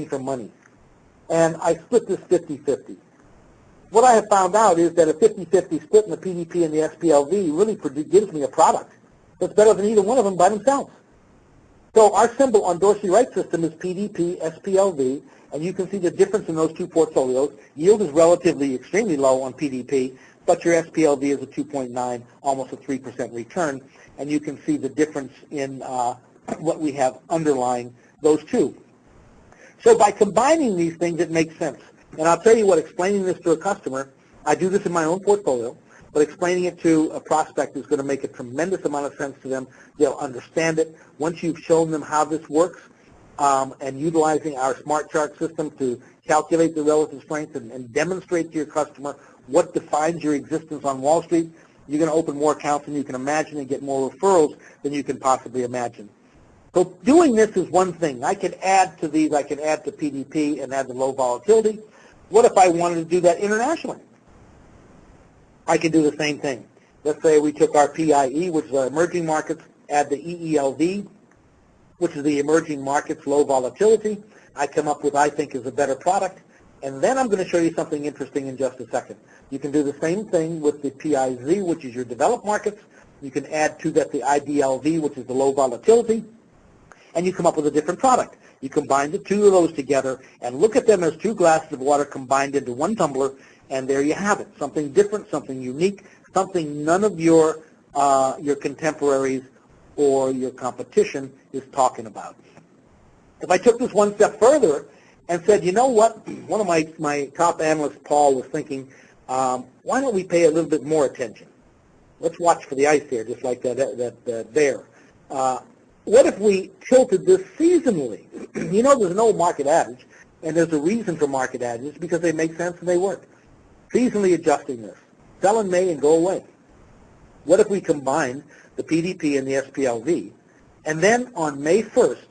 S2: for money. And I split this 50-50. What I have found out is that a 50-50 split in the PDP and the SPLV really gives me a product that's better than either one of them by themselves. So our symbol on Dorsey Wright system is PDP, SPLV, and you can see the difference in those two portfolios. Yield is relatively extremely low on PDP, but your SPLV is a 2.9, almost a 3% return, and you can see the difference in what we have underlying those two. So by combining these things, it makes sense. And I'll tell you what, explaining this to a customer, I do this in my own portfolio, but explaining it to a prospect is going to make a tremendous amount of sense to them. They'll understand it. Once you've shown them how this works, and utilizing our smart chart system to calculate the relative strength and demonstrate to your customer what defines your existence on Wall Street, you're going to open more accounts than you can imagine and get more referrals than you can possibly imagine. So doing this is one thing. I can add to these. I can add to PDP and add the low volatility. What if I wanted to do that internationally? I can do the same thing. Let's say we took our PIE, which is our emerging markets, add the EELV, which is the emerging markets low volatility. I come up with, I think, is a better product. And then I'm going to show you something interesting in just a second. You can do the same thing with the PIZ, which is your developed markets. You can add to that the IDLV, which is the low volatility, and you come up with a different product. You combine the two of those together and look at them as two glasses of water combined into one tumbler, and there you have it. Something different, something unique, something none of your contemporaries or your competition is talking about. If I took this one step further and said, you know what, one of my top analysts, Paul, was thinking, why don't we pay a little bit more attention? Let's watch for the ice there, just like that bear. What if we tilted this seasonally? You know, there's no market average, and there's a reason for market averages because they make sense and they work. Seasonally adjusting this. Sell in May and go away. What if we combine the PDP and the SPLV, and then on May 1st,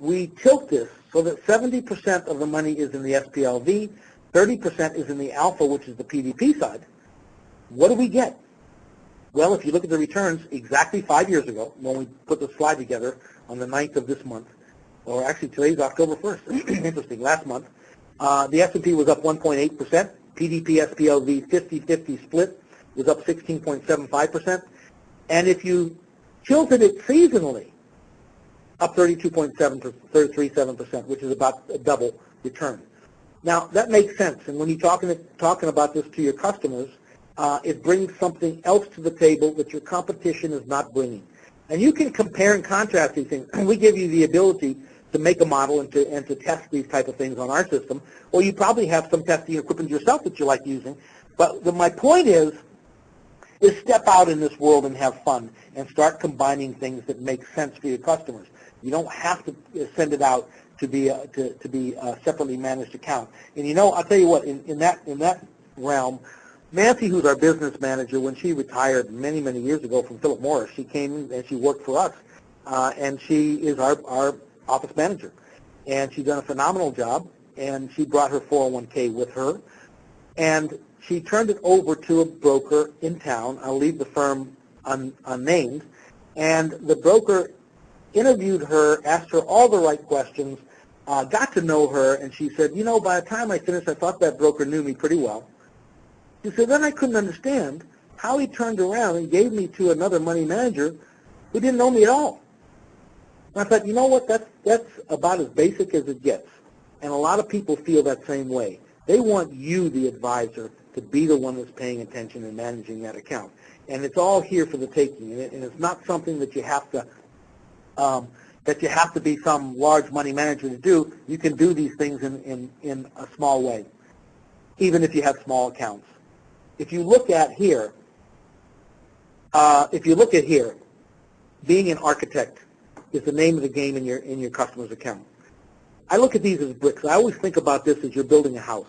S2: we tilt this so that 70% of the money is in the SPLV, 30% is in the alpha, which is the PDP side. What do we get? Well, if you look at the returns exactly 5 years ago, when we put the slide together on the 9th of this month, or actually today's October 1st, interesting, last month, the S&P was up 1.8%, PDP SPLV 50-50 split was up 16.75%, and if you tilted it seasonally, up 33.7%, which is about a double return. Now, that makes sense, and when you're talking about this to your customers, it brings something else to the table that your competition is not bringing. And you can compare and contrast these things. We give you the ability to make a model and to test these type of things on our system, or you probably have some testing equipment yourself that you like using. But my point is step out in this world and have fun and start combining things that make sense for your customers. You don't have to send it out to be a separately managed account. And I'll tell you what, in that realm, Nancy, who's our business manager, when she retired many, many years ago from Philip Morris, she came and she worked for us, and she is our office manager. And she's done a phenomenal job, and she brought her 401k with her, and she turned it over to a broker in town. I'll leave the firm unnamed. And the broker interviewed her, asked her all the right questions, got to know her, and she said, by the time I finished, I thought that broker knew me pretty well. She said, then I couldn't understand how he turned around and gave me to another money manager who didn't know me at all. And I thought, you know what, that's about as basic as it gets. And a lot of people feel that same way. They want you, the advisor, to be the one that's paying attention and managing that account. And it's all here for the taking. And it's not something that you have to be some large money manager to do. You can do these things in a small way, even if you have small accounts. If you look at here, being an architect is the name of the game in your customer's account. I look at these as bricks. I always think about this as you're building a house.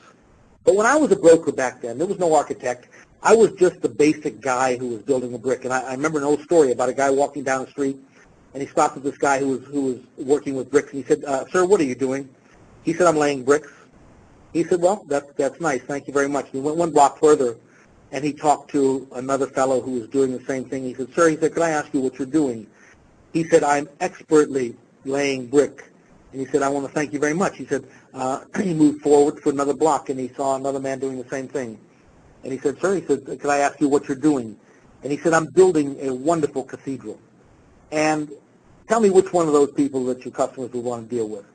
S2: But when I was a broker back then, there was no architect. I was just the basic guy who was building a brick. And I remember an old story about a guy walking down the street, and he stopped with this guy who was working with bricks, and he said, sir, what are you doing? He said, I'm laying bricks. He said, well, that's nice. Thank you very much. And he went one block further, and he talked to another fellow who was doing the same thing. He said, sir, could I ask you what you're doing? He said, I'm expertly laying brick. And he said, I want to thank you very much. He said, he moved forward for another block, and he saw another man doing the same thing. And he said, sir, could I ask you what you're doing? And he said, I'm building a wonderful cathedral. And tell me which one of those people that your customers would want to deal with.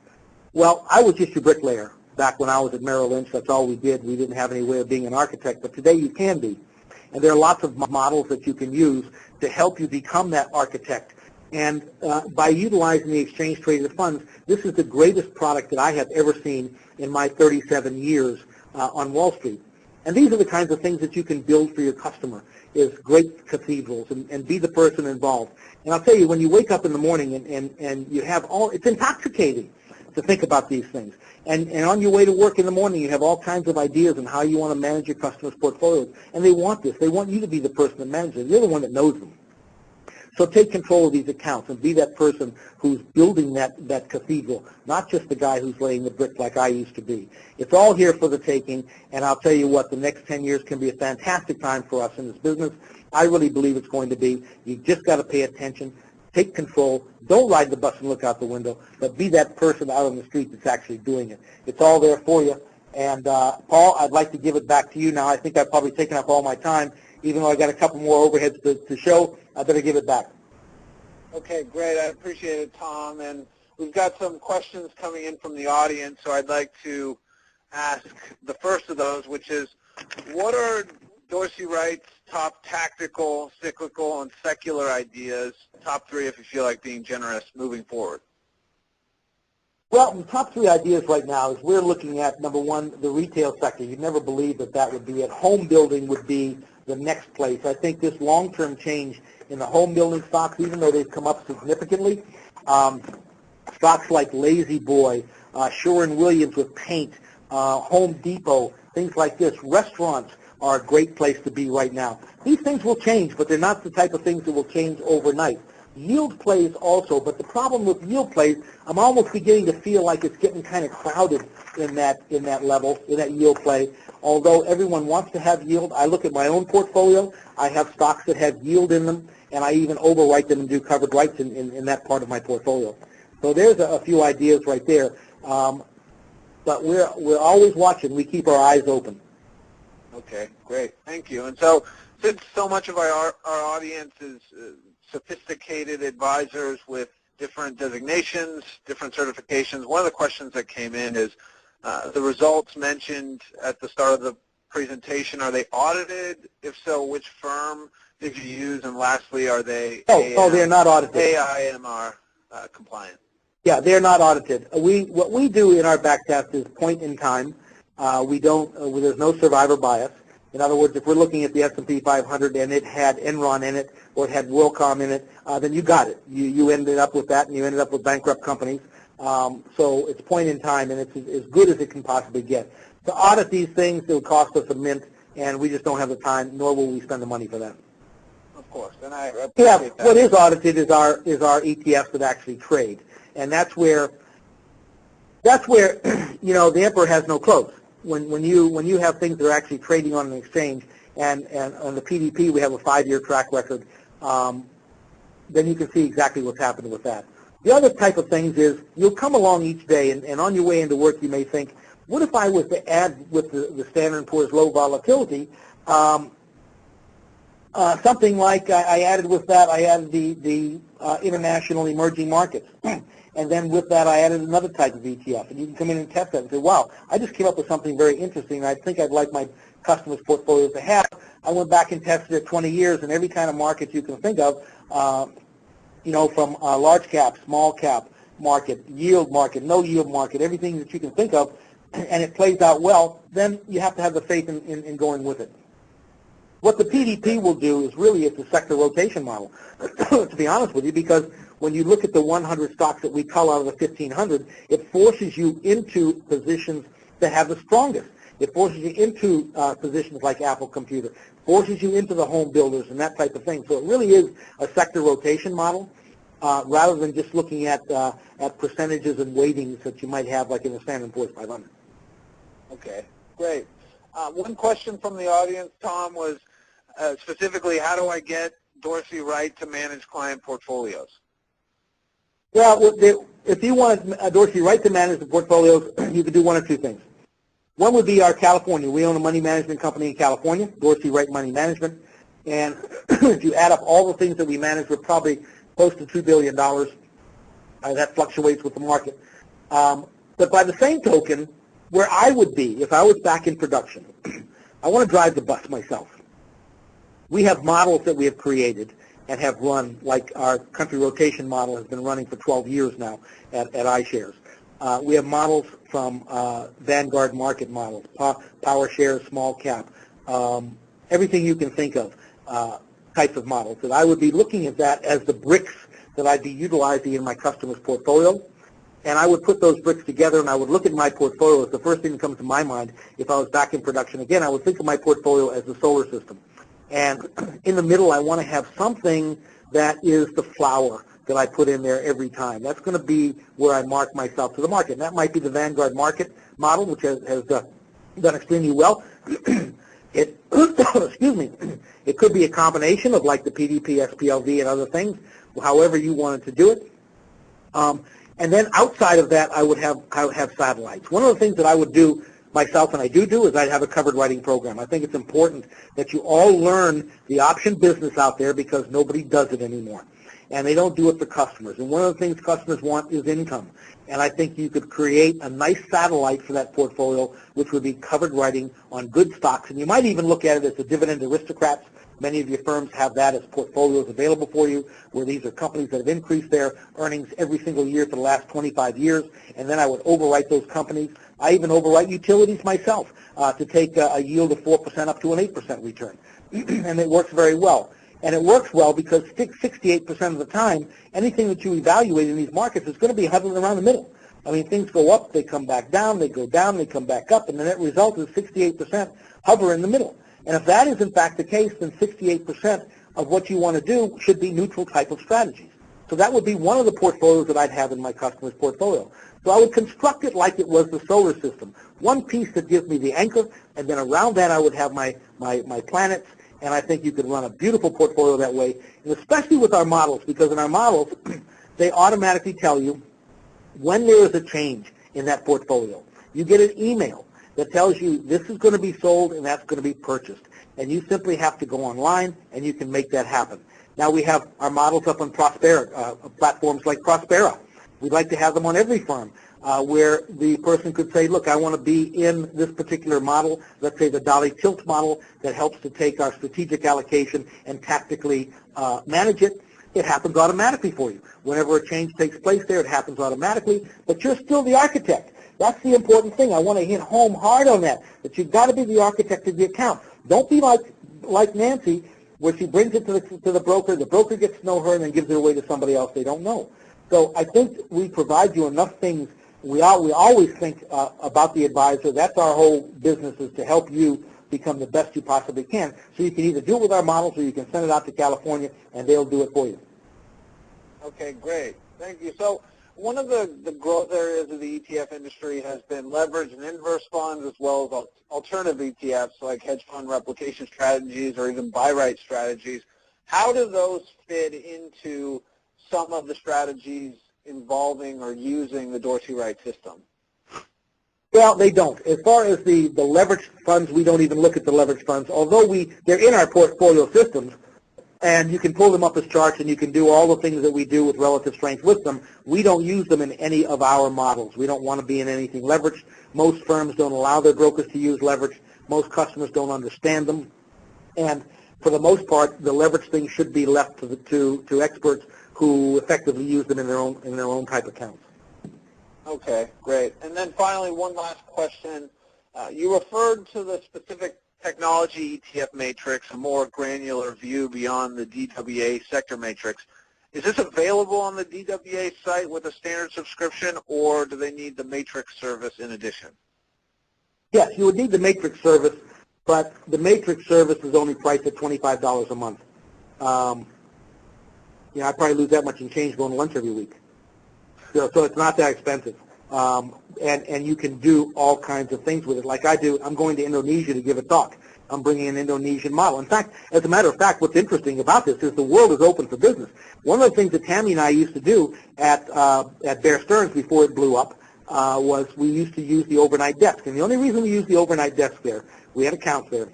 S2: Well, I was just your bricklayer back when I was at Merrill Lynch. That's all we did. We didn't have any way of being an architect. But today you can be. And there are lots of models that you can use to help you become that architect. And by utilizing the exchange-traded funds, this is the greatest product that I have ever seen in my 37 years on Wall Street. And these are the kinds of things that you can build for your customer, is great cathedrals, and be the person involved. And I'll tell you, when you wake up in the morning and you have it's intoxicating to think about these things. And on your way to work in the morning, you have all kinds of ideas on how you want to manage your customers' portfolios. And they want this. They want you to be the person that manages it. You're the one that knows them. So take control of these accounts and be that person who's building that cathedral, not just the guy who's laying the brick like I used to be. It's all here for the taking, and I'll tell you what, the next 10 years can be a fantastic time for us in this business. I really believe it's going to be. You've just got to pay attention, take control, don't ride the bus and look out the window, but be that person out on the street that's actually doing it. It's all there for you. And Paul, I'd like to give it back to you now. I think I've probably taken up all my time. Even though I got a couple more overheads to show, I better give it back.
S1: Okay, great. I appreciate it, Tom. And we've got some questions coming in from the audience, so I'd like to ask the first of those, which is, what are Dorsey Wright's top tactical, cyclical, and secular ideas, top three if you feel like being generous, moving forward?
S2: Well, the top three ideas right now is we're looking at, number one, the retail sector. You'd never believe that would be it. Home building would be the next place. I think this long-term change in the home building stocks, even though they've come up significantly, stocks like Lazy Boy, Sherwin-Williams with paint, Home Depot, things like this, restaurants are a great place to be right now. These things will change, but they're not the type of things that will change overnight. Yield plays also, but the problem with yield plays, I'm almost beginning to feel like it's getting kind of crowded in that level, in that yield play. Although everyone wants to have yield, I look at my own portfolio. I have stocks that have yield in them, and I even overwrite them and do covered writes in that part of my portfolio. So there's a few ideas right there. But we're always watching. We keep our eyes open.
S1: Okay, great. Thank you. And so since so much of our audience is sophisticated advisors with different designations, different certifications, one of the questions that came in is the results mentioned at the start of the presentation, are they audited? If so, which firm did you use? And lastly, are they
S2: they're not audited.
S1: AIMR compliant?
S2: Yeah, they're not audited. What we do in our back test is point in time. We don't. There's no survivor bias. In other words, if we're looking at the S&P 500 and it had Enron in it or it had WorldCom in it, then you got it. You ended up with that, and you ended up with bankrupt companies. So it's point in time, and it's as good as it can possibly get. To audit these things, it would cost us a mint, and we just don't have the time, nor will we spend the money for that.
S1: Of course, and I appreciate that.
S2: What is audited is our ETFs that actually trade, and that's where you know, the emperor has no clothes. When you have things that are actually trading on an exchange, and on the PDP we have a 5-year track record, then you can see exactly what's happening with that. The other type of things is you'll come along each day, and on your way into work you may think, what if I was to add with the Standard & Poor's low volatility, something like I added with that, I added the international emerging markets. And then with that, I added another type of ETF. And you can come in and test that and say, wow, I just came up with something very interesting, and I think I'd like my customers' portfolios to have. I went back and tested it 20 years in every kind of market you can think of, you know, from large cap, small cap market, yield market, no yield market, everything that you can think of, and it plays out well, then you have to have the faith in going with it. What the PDP will do is really it's a sector rotation model, to be honest with you, because when you look at the 100 stocks that we cull out of the 1,500, it forces you into positions that have the strongest. It forces you into positions like Apple Computer, forces you into the home builders and that type of thing. So it really is a sector rotation model rather than just looking at percentages and weightings that you might have like in the Standard & Poor's 500.
S1: Okay, great. One question from the audience, Tom, was specifically, how do I get Dorsey Wright to manage client portfolios?
S2: Well, if you want Dorsey Wright to manage the portfolios, you could do one of two things. One would be our California. We own a money management company in California, Dorsey Wright Money Management, and if you add up all the things that we manage, we're probably close to $2 billion. That fluctuates with the market. But by the same token, where I would be if I was back in production, I want to drive the bus myself. We have models that we have created and have run, like our country rotation model has been running for 12 years now at iShares. We have models from Vanguard market models, Power Shares, small cap, everything you can think of, types of models. And I would be looking at that as the bricks that I'd be utilizing in my customer's portfolio. And I would put those bricks together, and I would look at my portfolio as the first thing that comes to my mind. If I was back in production again, I would think of my portfolio as the solar system. And in the middle, I want to have something that is the flower that I put in there every time. That's going to be where I mark myself to the market. And that might be the Vanguard market model, which has done extremely well. Excuse me. It could be a combination of like the PDP, SPLV, and other things, however you wanted to do it. And then outside of that, I would have satellites. One of the things that I would do myself, and I do, is I'd have a covered writing program. I think it's important that you all learn the option business out there because nobody does it anymore. And they don't do it for customers. And one of the things customers want is income. And I think you could create a nice satellite for that portfolio, which would be covered writing on good stocks. And you might even look at it as the dividend aristocrats. Many of your firms have that as portfolios available for you, where these are companies that have increased their earnings every single year for the last 25 years, and then I would overwrite those companies. I even overwrite utilities myself to take a yield of 4% up to an 8% return, and it works very well. And it works well because 68% of the time, anything that you evaluate in these markets is going to be hovering around the middle. I mean, things go up, they come back down, they go down, they come back up, and the net result is 68% hover in the middle. And if that is in fact the case, then 68% of what you want to do should be neutral type of strategies. So that would be one of the portfolios that I'd have in my customer's portfolio. So I would construct it like it was the solar system. One piece that gives me the anchor, and then around that I would have my planets, and I think you could run a beautiful portfolio that way, and especially with our models, because in our models, they automatically tell you when there is a change in that portfolio. You get an email that tells you this is going to be sold and that's going to be purchased. And you simply have to go online and you can make that happen. Now we have our models up on platforms like Prospera. We'd like to have them on every firm where the person could say, look, I want to be in this particular model, let's say the Dolly Tilt model that helps to take our strategic allocation and tactically manage it. it happens automatically for you. Whenever a change takes place there, it happens automatically, but you're still the architect. That's the important thing. I want to hit home hard on that you've got to be the architect of the account. Don't be like Nancy, where she brings it to the broker gets to know her, and then gives it away to somebody else they don't know. So I think we provide you enough things. We always think about the advisor. That's our whole business, is to help you become the best you possibly can. So you can either do it with our models, or you can send it out to California, and they'll do it for you.
S1: Okay, great. Thank you. So one of the growth areas of the ETF industry has been leverage and inverse funds, as well as alternative ETFs like hedge fund replication strategies or even buy right strategies. How do those fit into some of the strategies involving or using the Dorsey Wright system?
S2: Well, they don't. As far as the leveraged funds, we don't even look at the leveraged funds. Although they're in our portfolio systems, and you can pull them up as charts, and you can do all the things that we do with relative strength with them, we don't use them in any of our models. We don't want to be in anything leveraged. Most firms don't allow their brokers to use leverage. Most customers don't understand them. And for the most part, the leverage thing should be left to experts who effectively use them in their own type accounts.
S1: Okay, great. And then finally, one last question. You referred to the specific technology ETF matrix, a more granular view beyond the DWA sector matrix. Is this available on the DWA site with a standard subscription, or do they need the matrix service in addition?
S2: Yes, you would need the matrix service, but the matrix service is only priced at $25 a month. I probably lose that much in change going to lunch every week. So it's not that expensive. And you can do all kinds of things with it. Like I do, I'm going to Indonesia to give a talk. I'm bringing an Indonesian model. In fact, as a matter of fact, what's interesting about this is the world is open for business. One of the things that Tammy and I used to do at Bear Stearns before it blew up was we used to use the overnight desk. And the only reason we used the overnight desk there, we had accounts there,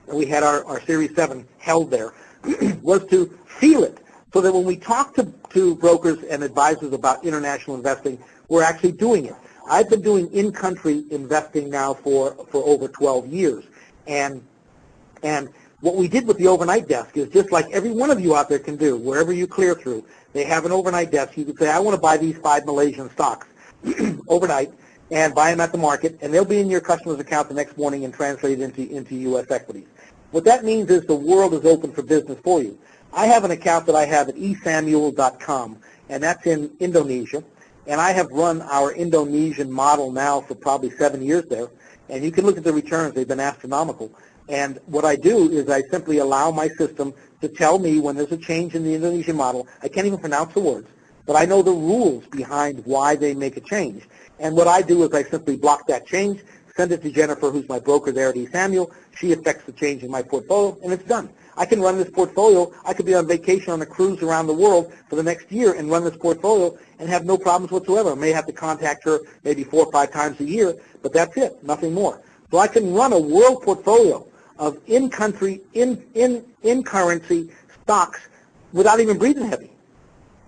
S2: and we had our Series 7 held there, was to feel it. So that when we talk to brokers and advisors about international investing, we're actually doing it. I've been doing in-country investing now for over 12 years. And what we did with the overnight desk is just like every one of you out there can do, wherever you clear through, they have an overnight desk. You can say, I want to buy these 5 Malaysian stocks overnight and buy them at the market, and they'll be in your customer's account the next morning and translated into U.S. equities. What that means is the world is open for business for you. I have an account that I have at esamuel.com, and that's in Indonesia, and I have run our Indonesian model now for probably 7 years there, and you can look at the returns. They've been astronomical. And what I do is I simply allow my system to tell me when there's a change in the Indonesian model. I can't even pronounce the words, but I know the rules behind why they make a change. And what I do is I simply block that change, send it to Jennifer, who's my broker there at eSamuel. She affects the change in my portfolio, and it's done. I can run this portfolio. I could be on vacation on a cruise around the world for the next year and run this portfolio and have no problems whatsoever. I may have to contact her maybe 4 or 5 times a year, but that's it, nothing more. So I can run a world portfolio of in-country, in-currency stocks without even breathing heavy.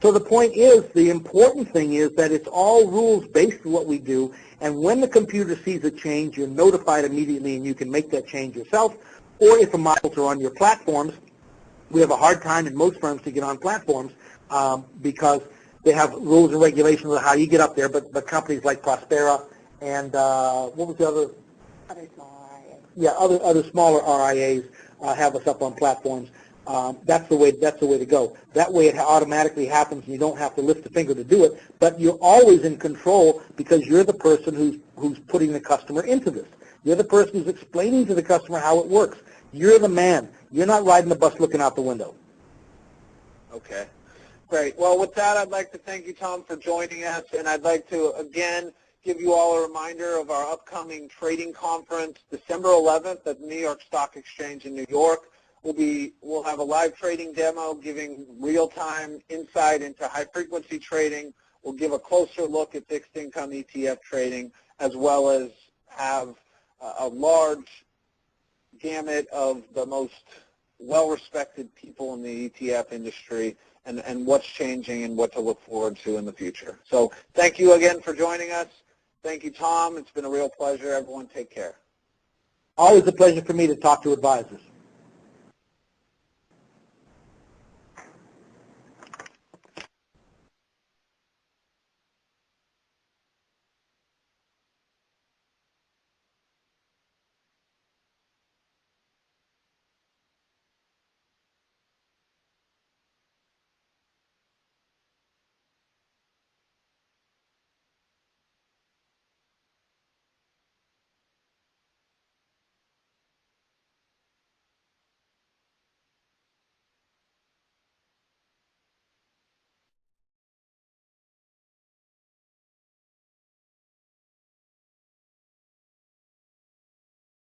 S2: So the point is, the important thing is that it's all rules-based what we do, and when the computer sees a change, you're notified immediately and you can make that change yourself. Or if the models are on your platforms, we have a hard time in most firms to get on platforms because they have rules and regulations of how you get up there, but companies like Prospera and what was the other?
S3: Other small RIAs.
S2: Yeah, other smaller RIAs have us up on platforms. That's the way to go. That way it automatically happens and you don't have to lift a finger to do it, but you're always in control because you're the person who's putting the customer into this. You're the person who's explaining to the customer how it works. You're the man. You're not riding the bus looking out the window.
S1: Okay. Great. Well, with that, I'd like to thank you, Tom, for joining us, and I'd like to, again, give you all a reminder of our upcoming trading conference, December 11th at the New York Stock Exchange in New York. We'll have a live trading demo giving real-time insight into high-frequency trading. We'll give a closer look at fixed income ETF trading, as well as have a large gamut of the most well-respected people in the ETF industry and what's changing and what to look forward to in the future. So thank you again for joining us. Thank you, Tom. It's been a real pleasure. Everyone take care.
S2: Always a pleasure for me to talk to advisors.